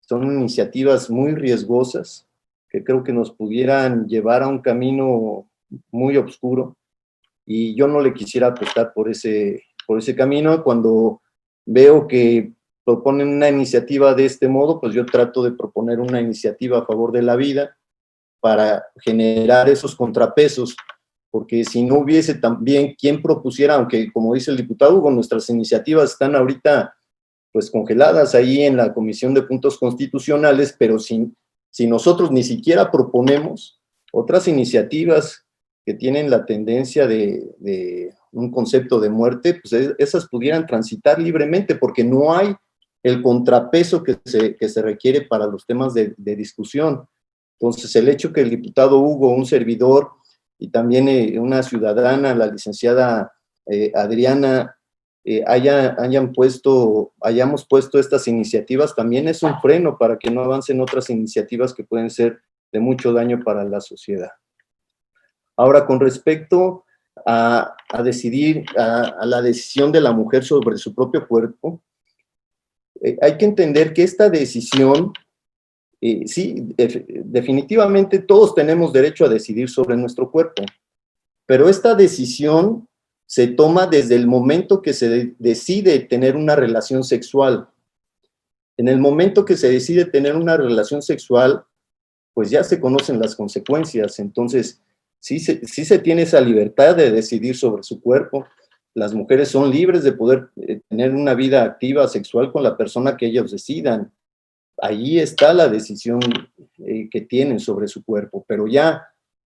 Son iniciativas muy riesgosas que creo que nos pudieran llevar a un camino muy oscuro, y yo no le quisiera apostar por ese camino. Cuando veo que proponen una iniciativa de este modo, pues yo trato de proponer una iniciativa a favor de la vida para generar esos contrapesos, porque si no hubiese también quien propusiera, aunque como dice el diputado Hugo, nuestras iniciativas están ahorita pues congeladas ahí en la Comisión de Puntos Constitucionales, pero si nosotros ni siquiera proponemos otras iniciativas que tienen la tendencia de un concepto de muerte, pues esas pudieran transitar libremente, porque no hay el contrapeso que se requiere para los temas de discusión. Entonces, el hecho que el diputado Hugo, un servidor, y también una ciudadana, la licenciada Adriana, hayamos puesto estas iniciativas, también es un freno para que no avancen otras iniciativas que pueden ser de mucho daño para la sociedad. Ahora, con respecto a decidir, a la decisión de la mujer sobre su propio cuerpo, hay que entender que esta decisión, sí, definitivamente todos tenemos derecho a decidir sobre nuestro cuerpo, pero esta decisión se toma desde el momento que se decide tener una relación sexual. En el momento que se decide tener una relación sexual, pues ya se conocen las consecuencias. Entonces, sí se tiene esa libertad de decidir sobre su cuerpo. Las mujeres son libres de poder tener una vida activa sexual con la persona que ellos decidan. Ahí está la decisión que tienen sobre su cuerpo, pero ya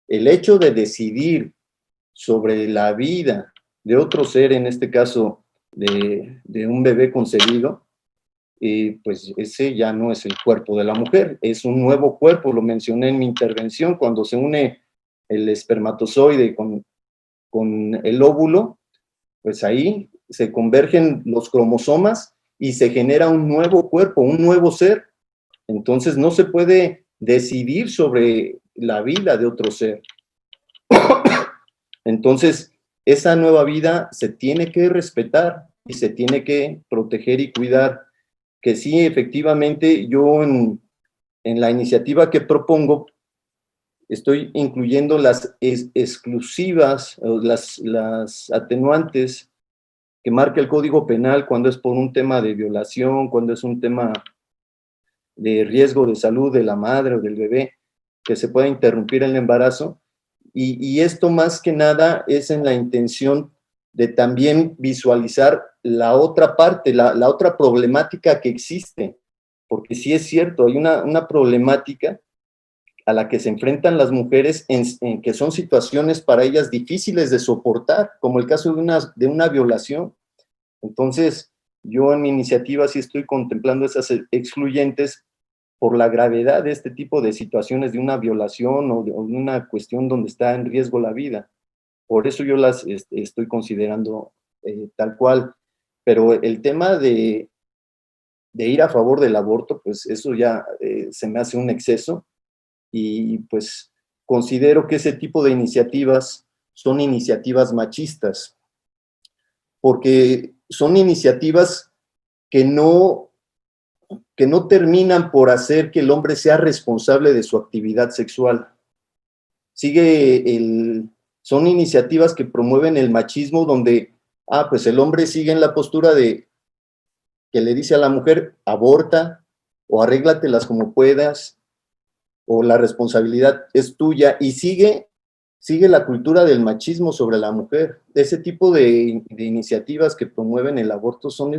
el hecho de decidir sobre la vida de otro ser, en este caso de un bebé concebido, pues ese ya no es el cuerpo de la mujer, es un nuevo cuerpo, lo mencioné en mi intervención, cuando se une el espermatozoide con el óvulo, pues ahí se convergen los cromosomas y se genera un nuevo cuerpo, un nuevo ser. Entonces no se puede decidir sobre la vida de otro ser. Entonces, esa nueva vida se tiene que respetar y se tiene que proteger y cuidar. Que sí, efectivamente, yo en la iniciativa que propongo, estoy incluyendo las exclusivas, las atenuantes que marca el Código Penal cuando es por un tema de violación, cuando es un tema de riesgo de salud de la madre o del bebé, que se pueda interrumpir el embarazo. Y esto más que nada es en la intención de también visualizar la otra parte, la otra problemática que existe, porque sí es cierto, hay una problemática a la que se enfrentan las mujeres en que son situaciones para ellas difíciles de soportar, como el caso de una violación. Entonces, yo en mi iniciativa sí estoy contemplando esas excluyentes por la gravedad de este tipo de situaciones de una violación o de una cuestión donde está en riesgo la vida. Por eso yo las estoy considerando tal cual. Pero el tema de ir a favor del aborto, pues eso ya se me hace un exceso y pues considero que ese tipo de iniciativas son iniciativas machistas, porque son iniciativas que no terminan por hacer que el hombre sea responsable de su actividad sexual. Son iniciativas que promueven el machismo donde, pues el hombre sigue en la postura de que le dice a la mujer, aborta o arréglatelas como puedas, o la responsabilidad es tuya, y sigue la cultura del machismo sobre la mujer. Ese tipo de iniciativas que promueven el aborto son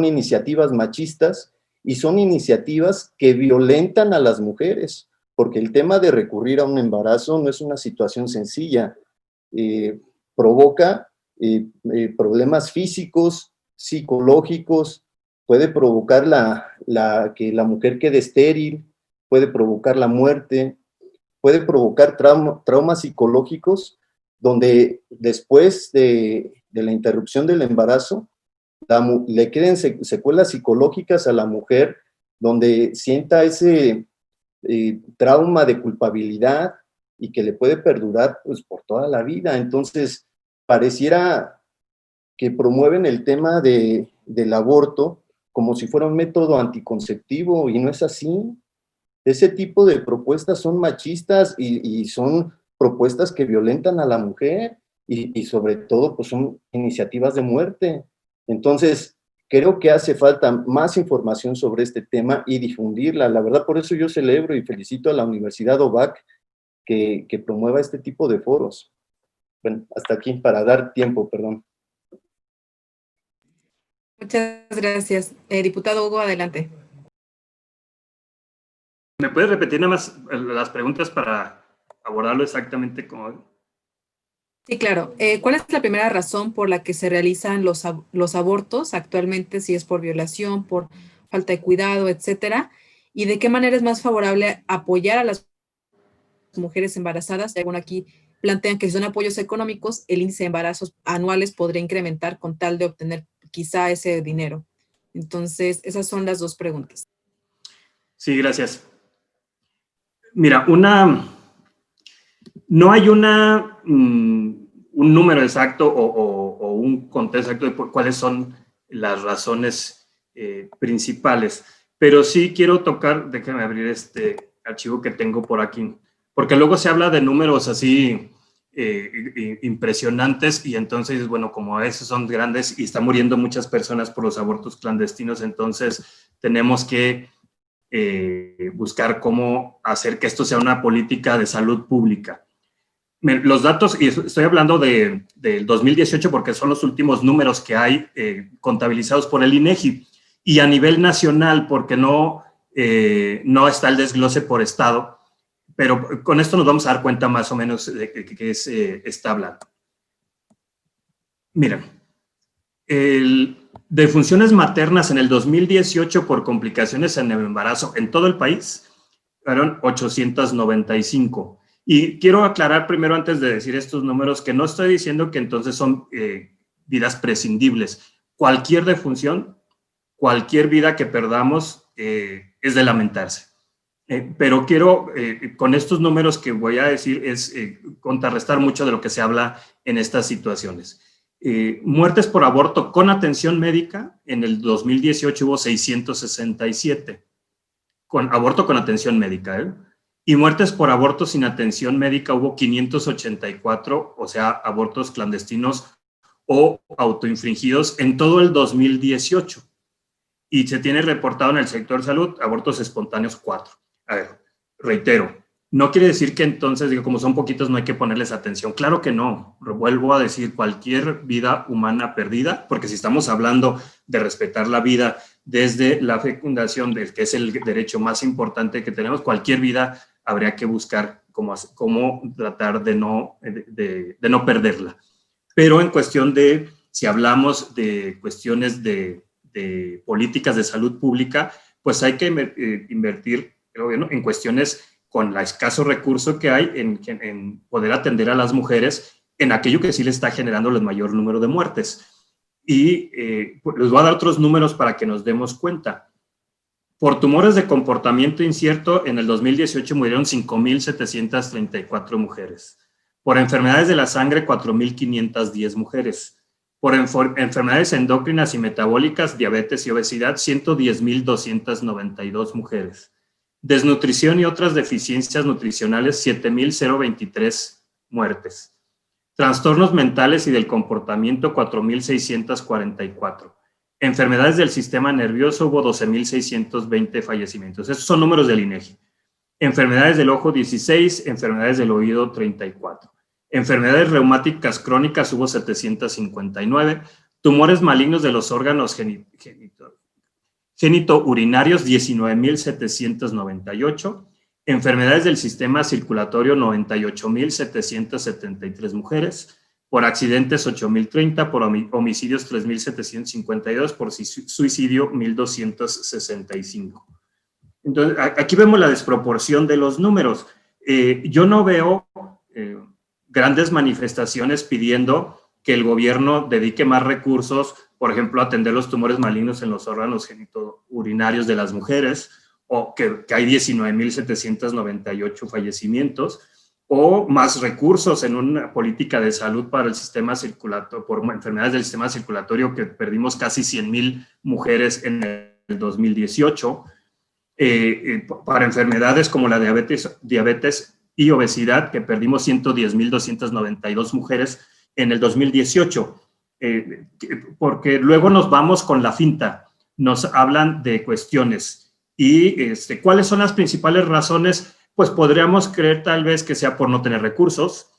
iniciativas machistas y son iniciativas que violentan a las mujeres, porque el tema de recurrir a un embarazo no es una situación sencilla. Provoca problemas físicos, psicológicos, puede provocar que la mujer quede estéril, puede provocar la muerte, puede provocar traumas psicológicos, donde después de la interrupción del embarazo, le queden secuelas psicológicas a la mujer, donde sienta ese trauma de culpabilidad y que le puede perdurar pues, por toda la vida. Entonces, pareciera que promueven el tema del aborto como si fuera un método anticonceptivo, y no es así. Ese tipo de propuestas son machistas y son propuestas que violentan a la mujer y sobre todo pues son iniciativas de muerte. Entonces, creo que hace falta más información sobre este tema y difundirla. La verdad, por eso yo celebro y felicito a la Universidad OVAC que promueva este tipo de foros. Bueno, hasta aquí para dar tiempo, perdón. Muchas gracias. Diputado Hugo, adelante. ¿Me puedes repetir nada más las preguntas para abordarlo exactamente como? Sí, claro. ¿Cuál es la primera razón por la que se realizan los abortos actualmente? Si es por violación, por falta de cuidado, etcétera. ¿Y de qué manera es más favorable apoyar a las mujeres embarazadas? Según aquí plantean que si son apoyos económicos, el índice de embarazos anuales podría incrementar con tal de obtener quizá ese dinero. Entonces, esas son las dos preguntas. Sí, gracias. Mira, no hay un número exacto o un contexto exacto de cuáles son las razones principales, pero sí quiero tocar, déjame abrir este archivo que tengo por aquí, porque luego se habla de números así impresionantes y entonces, bueno, como esos son grandes y están muriendo muchas personas por los abortos clandestinos, entonces tenemos que buscar cómo hacer que esto sea una política de salud pública. Los datos, y estoy hablando del 2018 porque son los últimos números que hay contabilizados por el INEGI, y a nivel nacional porque no está el desglose por estado, pero con esto nos vamos a dar cuenta más o menos de qué está hablando. Miren, de funciones maternas en el 2018 por complicaciones en el embarazo en todo el país fueron 895. Y quiero aclarar primero, antes de decir estos números, que no estoy diciendo que entonces son vidas prescindibles. Cualquier defunción, cualquier vida que perdamos es de lamentarse. Pero quiero, con estos números que voy a decir, es contrarrestar mucho de lo que se habla en estas situaciones. Muertes por aborto con atención médica, en el 2018 hubo 667. Aborto con atención médica, y muertes por aborto sin atención médica hubo 584, o sea, abortos clandestinos o autoinfringidos en todo el 2018. Y se tiene reportado en el sector salud abortos espontáneos 4. A ver, reitero, no quiere decir que entonces, digo, como son poquitos, no hay que ponerles atención. Claro que no. Vuelvo a decir, cualquier vida humana perdida, porque si estamos hablando de respetar la vida desde la fecundación, que es el derecho más importante que tenemos, cualquier vida habría que buscar cómo tratar de no perderla. Pero en cuestión de, si hablamos de cuestiones de políticas de salud pública, pues hay que invertir en cuestiones con el escaso recurso que hay en poder atender a las mujeres en aquello que sí le está generando el mayor número de muertes. Y les voy a dar otros números para que nos demos cuenta. Por tumores de comportamiento incierto, en el 2018 murieron 5,734 mujeres. Por enfermedades de la sangre, 4,510 mujeres. Por enfermedades endócrinas y metabólicas, diabetes y obesidad, 110,292 mujeres. Desnutrición y otras deficiencias nutricionales, 7,023 muertes. Trastornos mentales y del comportamiento, 4,644. Enfermedades del sistema nervioso, hubo 12,620 fallecimientos. Esos son números del INEGI. Enfermedades del ojo, 16. Enfermedades del oído, 34. Enfermedades reumáticas crónicas, hubo 759. Tumores malignos de los órganos genitourinarios, 19,798. Enfermedades del sistema circulatorio, 98,773 mujeres. Por accidentes, 8,030. Por homicidios, 3,752. Por suicidio, 1,265. Entonces, aquí vemos la desproporción de los números. Yo no veo grandes manifestaciones pidiendo que el gobierno dedique más recursos, por ejemplo, a atender los tumores malignos en los órganos genitourinarios de las mujeres, o que hay 19,798 fallecimientos, o más recursos en una política de salud para el sistema circulatorio, por enfermedades del sistema circulatorio, que perdimos casi 100,000 mujeres en el 2018, para enfermedades como la diabetes y obesidad, que perdimos 110,292 mujeres en el 2018, porque luego nos vamos con la finta, nos hablan de cuestiones y ¿cuáles son las principales razones? Pues podríamos creer tal vez que sea por no tener recursos,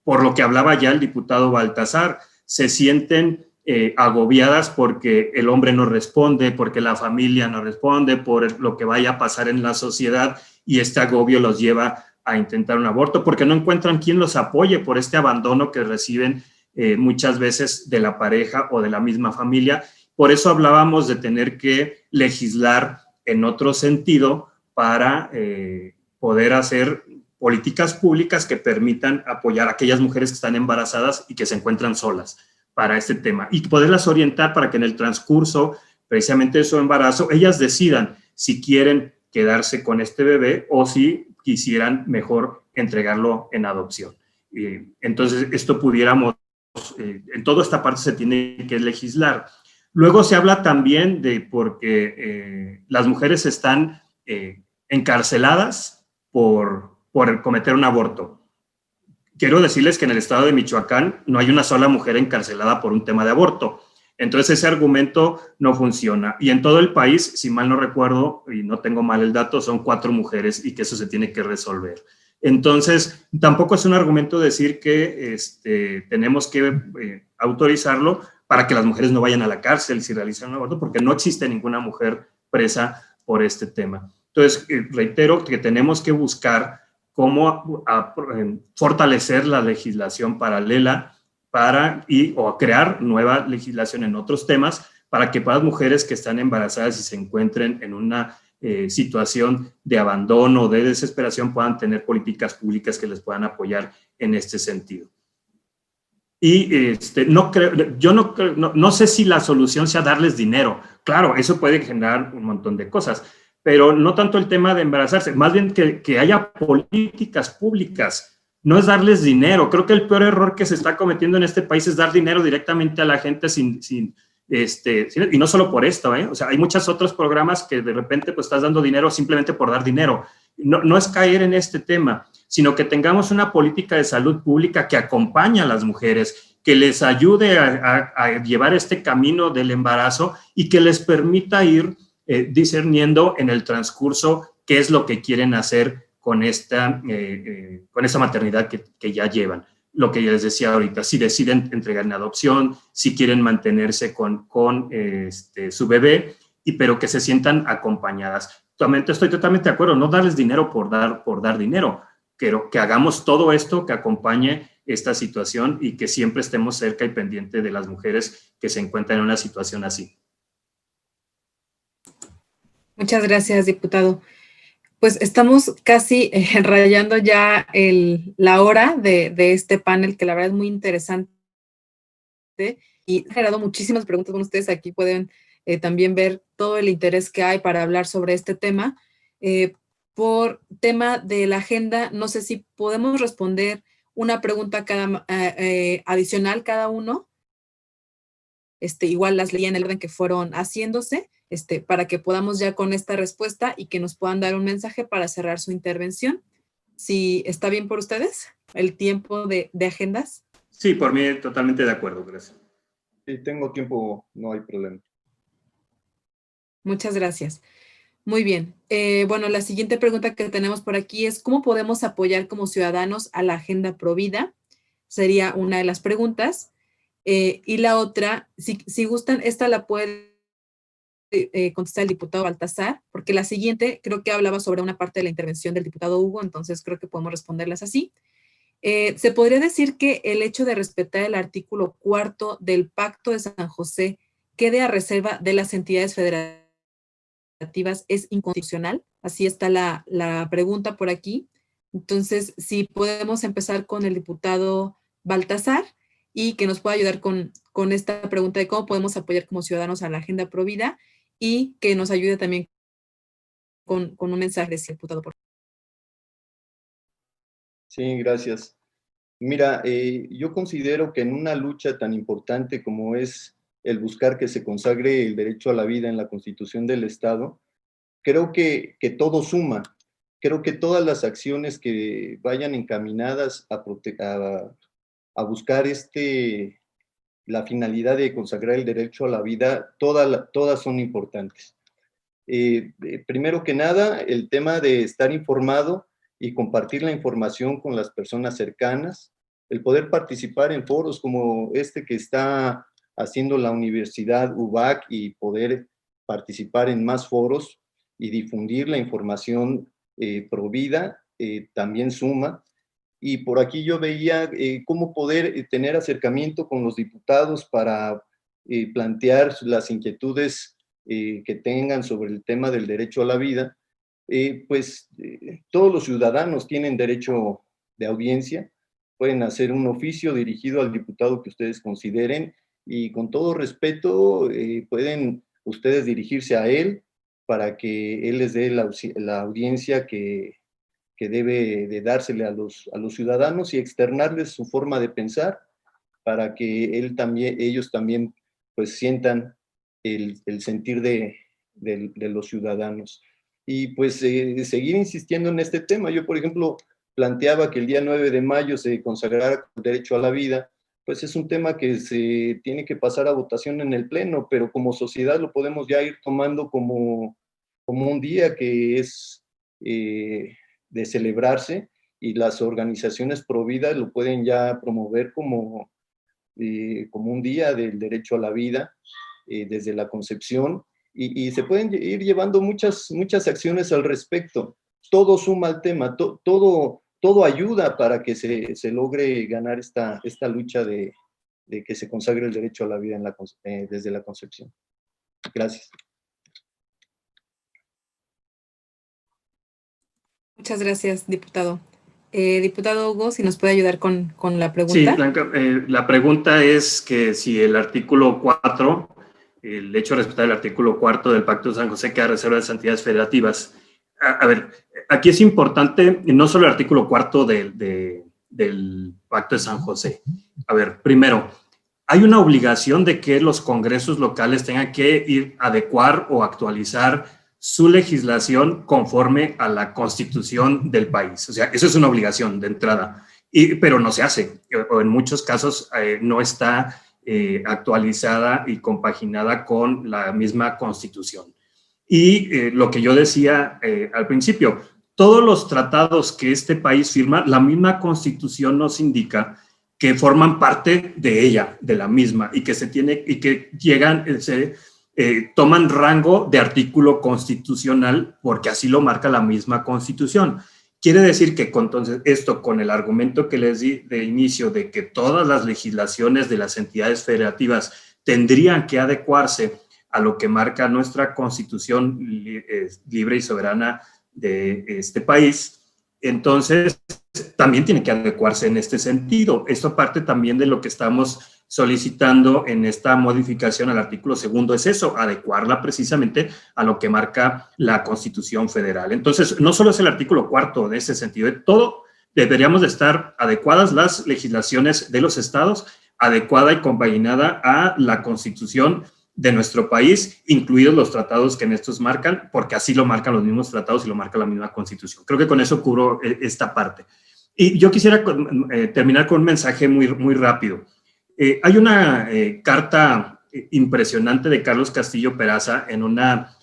por lo que hablaba ya el diputado Baltasar, se sienten agobiadas porque el hombre no responde, porque la familia no responde, por lo que vaya a pasar en la sociedad, y este agobio los lleva a intentar un aborto, porque no encuentran quien los apoye por este abandono que reciben muchas veces de la pareja o de la misma familia. Por eso hablábamos de tener que legislar en otro sentido para poder hacer políticas públicas que permitan apoyar a aquellas mujeres que están embarazadas y que se encuentran solas para este tema, y poderlas orientar para que en el transcurso precisamente de su embarazo ellas decidan si quieren quedarse con este bebé o si quisieran mejor entregarlo en adopción. Entonces, esto pudiéramos, en toda esta parte se tiene que legislar. Luego se habla también de porque las mujeres están encarceladas por cometer un aborto. Quiero decirles que en el estado de Michoacán no hay una sola mujer encarcelada por un tema de aborto. Entonces ese argumento no funciona. Y en todo el país, si mal no recuerdo, y no tengo mal el dato, son 4 mujeres y que eso se tiene que resolver. Entonces, tampoco es un argumento decir que tenemos que autorizarlo para que las mujeres no vayan a la cárcel si realizan un aborto, porque no existe ninguna mujer presa por este tema. Entonces, reitero que tenemos que buscar cómo fortalecer la legislación paralela o crear nueva legislación en otros temas para que para las mujeres que están embarazadas y se encuentren en una situación de abandono o de desesperación puedan tener políticas públicas que les puedan apoyar en este sentido. Y no sé si la solución sea darles dinero. Claro, eso puede generar un montón de cosas, pero no tanto el tema de embarazarse, más bien que haya políticas públicas. No es darles dinero. Creo que el peor error que se está cometiendo en este país es dar dinero directamente a la gente y no solo por esto, O sea, hay muchos otros programas que de repente pues estás dando dinero simplemente por dar dinero. No es caer en este tema, sino que tengamos una política de salud pública que acompañe a las mujeres, que les ayude a llevar este camino del embarazo y que les permita ir discerniendo en el transcurso qué es lo que quieren hacer con esta maternidad que ya llevan. Lo que ya les decía ahorita, si deciden entregar en adopción, si quieren mantenerse con su bebé, pero que se sientan acompañadas. Estoy totalmente de acuerdo, no darles dinero por dar dinero, pero que hagamos todo esto que acompañe esta situación y que siempre estemos cerca y pendiente de las mujeres que se encuentran en una situación así. Muchas gracias, diputado. Pues estamos casi rayando ya la hora de este panel, que la verdad es muy interesante y ha generado muchísimas preguntas. Bueno, ustedes aquí pueden también ver todo el interés que hay para hablar sobre este tema. Por tema de la agenda, no sé si podemos responder una pregunta adicional cada uno. Igual las leí en el orden que fueron haciéndose. Para que podamos ya con esta respuesta y que nos puedan dar un mensaje para cerrar su intervención. Si está bien por ustedes, el tiempo de agendas. Sí, por mí totalmente de acuerdo, gracias. Si tengo tiempo, no hay problema. Muchas gracias. Muy bien. Bueno, la siguiente pregunta que tenemos por aquí es ¿cómo podemos apoyar como ciudadanos a la Agenda Provida? Sería una de las preguntas. Y la otra, si gustan, esta la puede contestar el diputado Baltasar, porque la siguiente creo que hablaba sobre una parte de la intervención del diputado Hugo, entonces creo que podemos responderlas así. Se podría decir que el hecho de respetar el artículo 4 del Pacto de San José quede a reserva de las entidades federativas es inconstitucional. Así está la pregunta por aquí. Entonces, si podemos empezar con el diputado Baltasar y que nos pueda ayudar con esta pregunta de cómo podemos apoyar como ciudadanos a la Agenda Provida y que nos ayude también con un mensaje de diputado. Sí, gracias. Mira, yo considero que en una lucha tan importante como es el buscar que se consagre el derecho a la vida en la Constitución del Estado, creo que todo suma. Creo que todas las acciones que vayan encaminadas a buscar la finalidad de consagrar el derecho a la vida, todas son importantes. Primero que nada, el tema de estar informado y compartir la información con las personas cercanas, el poder participar en foros como este que está haciendo la Universidad UBAC y poder participar en más foros y difundir la información pro vida también suma. Y por aquí yo veía cómo poder tener acercamiento con los diputados para plantear las inquietudes que tengan sobre el tema del derecho a la vida. Todos los ciudadanos tienen derecho de audiencia, pueden hacer un oficio dirigido al diputado que ustedes consideren y con todo respeto pueden ustedes dirigirse a él para que él les dé la audiencia que debe de dársele a los ciudadanos y externarles su forma de pensar para que ellos también pues sientan el sentir de los ciudadanos. Y pues seguir insistiendo en este tema. Yo, por ejemplo, planteaba que el día 9 de mayo se consagrara el derecho a la vida, pues es un tema que se tiene que pasar a votación en el Pleno, pero como sociedad lo podemos ya ir tomando como un día que es de celebrarse, y las organizaciones pro vida lo pueden ya promover como un día del derecho a la vida desde la concepción, y se pueden ir llevando muchas acciones al respecto. Todo suma al tema, todo ayuda para que se logre ganar esta lucha de que se consagre el derecho a la vida desde la concepción. Gracias. Muchas gracias, diputado. Diputado Hugo, si nos puede ayudar con la pregunta. Sí, Blanca, la pregunta es que si el artículo 4, el hecho de respetar el artículo 4 del Pacto de San José queda reserva de las entidades federativas. A ver, aquí es importante no solo el artículo 4 del Pacto de San José. A ver, primero, hay una obligación de que los congresos locales tengan que ir a adecuar o actualizar su legislación conforme a la constitución del país. O sea, eso es una obligación de entrada, pero no se hace, o en muchos casos no está actualizada y compaginada con la misma constitución. Y lo que yo decía al principio, todos los tratados que este país firma, la misma constitución nos indica que forman parte de ella, de la misma, y que llegan, toman rango de artículo constitucional porque así lo marca la misma constitución. Quiere decir que entonces esto, con el argumento que les di de inicio de que todas las legislaciones de las entidades federativas tendrían que adecuarse a lo que marca nuestra constitución libre y soberana de este país, entonces también tiene que adecuarse en este sentido. Esto parte también de lo que estamos solicitando en esta modificación al artículo 2, es eso, adecuarla precisamente a lo que marca la Constitución Federal. Entonces, no solo es el artículo 4 de ese sentido, de todo deberíamos de estar adecuadas las legislaciones de los estados, adecuada y compaginada a la Constitución de nuestro país, incluidos los tratados que en estos marcan, porque así lo marcan los mismos tratados y lo marca la misma Constitución. Creo que con eso cubro esta parte. Y yo quisiera terminar con un mensaje muy rápido. Hay una carta impresionante de Carlos Castillo Peraza en una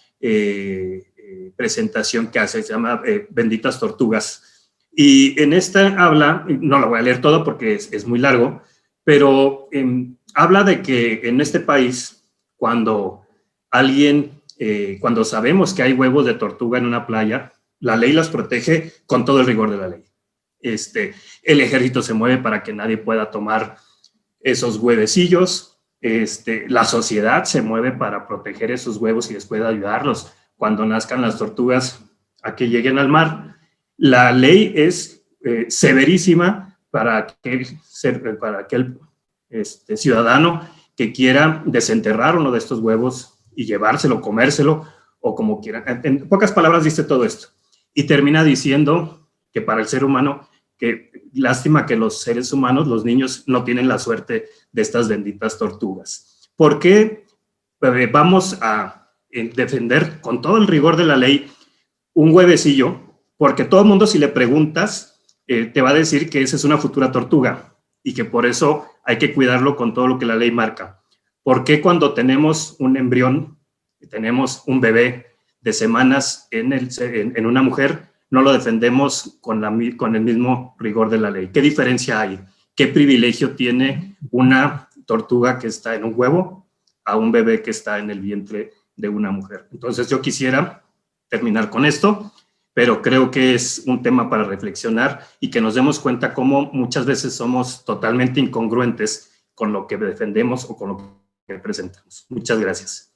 presentación que hace, se llama Benditas Tortugas. Y en esta habla, no la voy a leer todo porque es muy largo, pero habla de que en este país, cuando sabemos que hay huevos de tortuga en una playa, la ley las protege con todo el rigor de la ley. El ejército se mueve para que nadie pueda tomar esos huevecillos, la sociedad se mueve para proteger esos huevos y después ayudarlos cuando nazcan las tortugas a que lleguen al mar. La ley es severísima para aquel ciudadano que quiera desenterrar uno de estos huevos y llevárselo, comérselo o como quiera. En pocas palabras dice todo esto. Y termina diciendo que para el ser humano, que lástima que los seres humanos, los niños, no tienen la suerte de estas benditas tortugas. ¿Por qué vamos a defender con todo el rigor de la ley un huevecillo? Porque todo el mundo, si le preguntas, te va a decir que esa es una futura tortuga y que por eso hay que cuidarlo con todo lo que la ley marca. ¿Por qué cuando tenemos un embrión, tenemos un bebé de semanas en una mujer, no lo defendemos con el mismo rigor de la ley? ¿Qué diferencia hay? ¿Qué privilegio tiene una tortuga que está en un huevo a un bebé que está en el vientre de una mujer? Entonces yo quisiera terminar con esto. pero creo que es un tema para reflexionar y que nos demos cuenta cómo muchas veces somos totalmente incongruentes con lo que defendemos o con lo que presentamos. Muchas gracias.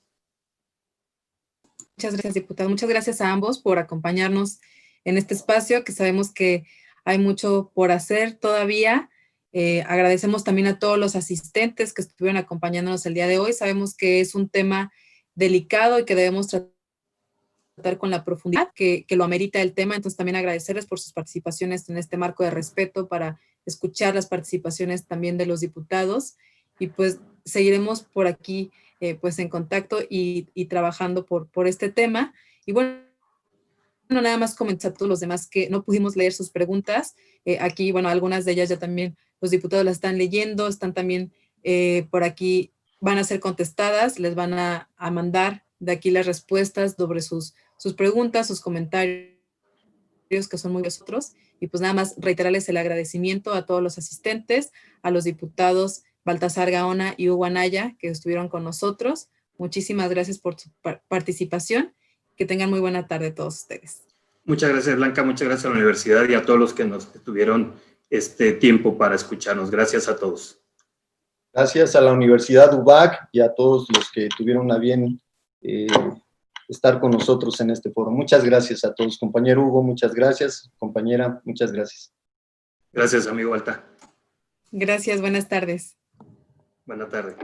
Muchas gracias, diputado. Muchas gracias a ambos por acompañarnos en este espacio, que sabemos que hay mucho por hacer todavía. Agradecemos también a todos los asistentes que estuvieron acompañándonos el día de hoy. Sabemos que es un tema delicado y que debemos tratar con la profundidad que lo amerita el tema. Entonces también agradecerles por sus participaciones en este marco de respeto, para escuchar las participaciones también de los diputados, y pues seguiremos por aquí pues en contacto y trabajando por este tema. Y bueno, nada más comentar a todos los demás que no pudimos leer sus preguntas. Aquí, bueno, algunas de ellas ya también los diputados las están leyendo, están también por aquí, van a ser contestadas, les van a mandar de aquí las respuestas sobre sus preguntas, sus comentarios, que son muy vosotros. Y pues nada más reiterarles el agradecimiento a todos los asistentes, a los diputados Baltasar Gaona y Hugo Anaya, que estuvieron con nosotros. Muchísimas gracias por su participación. Que tengan muy buena tarde todos ustedes. Muchas gracias, Blanca. Muchas gracias a la universidad y a todos los que nos tuvieron este tiempo para escucharnos. Gracias a todos. Gracias a la Universidad UBAC y a todos los que tuvieron a bien estar con nosotros en este foro. Muchas gracias a todos. Compañero Hugo, muchas gracias. Compañera, muchas gracias. Gracias, amigo Alta. Gracias, buenas tardes. Buenas tardes.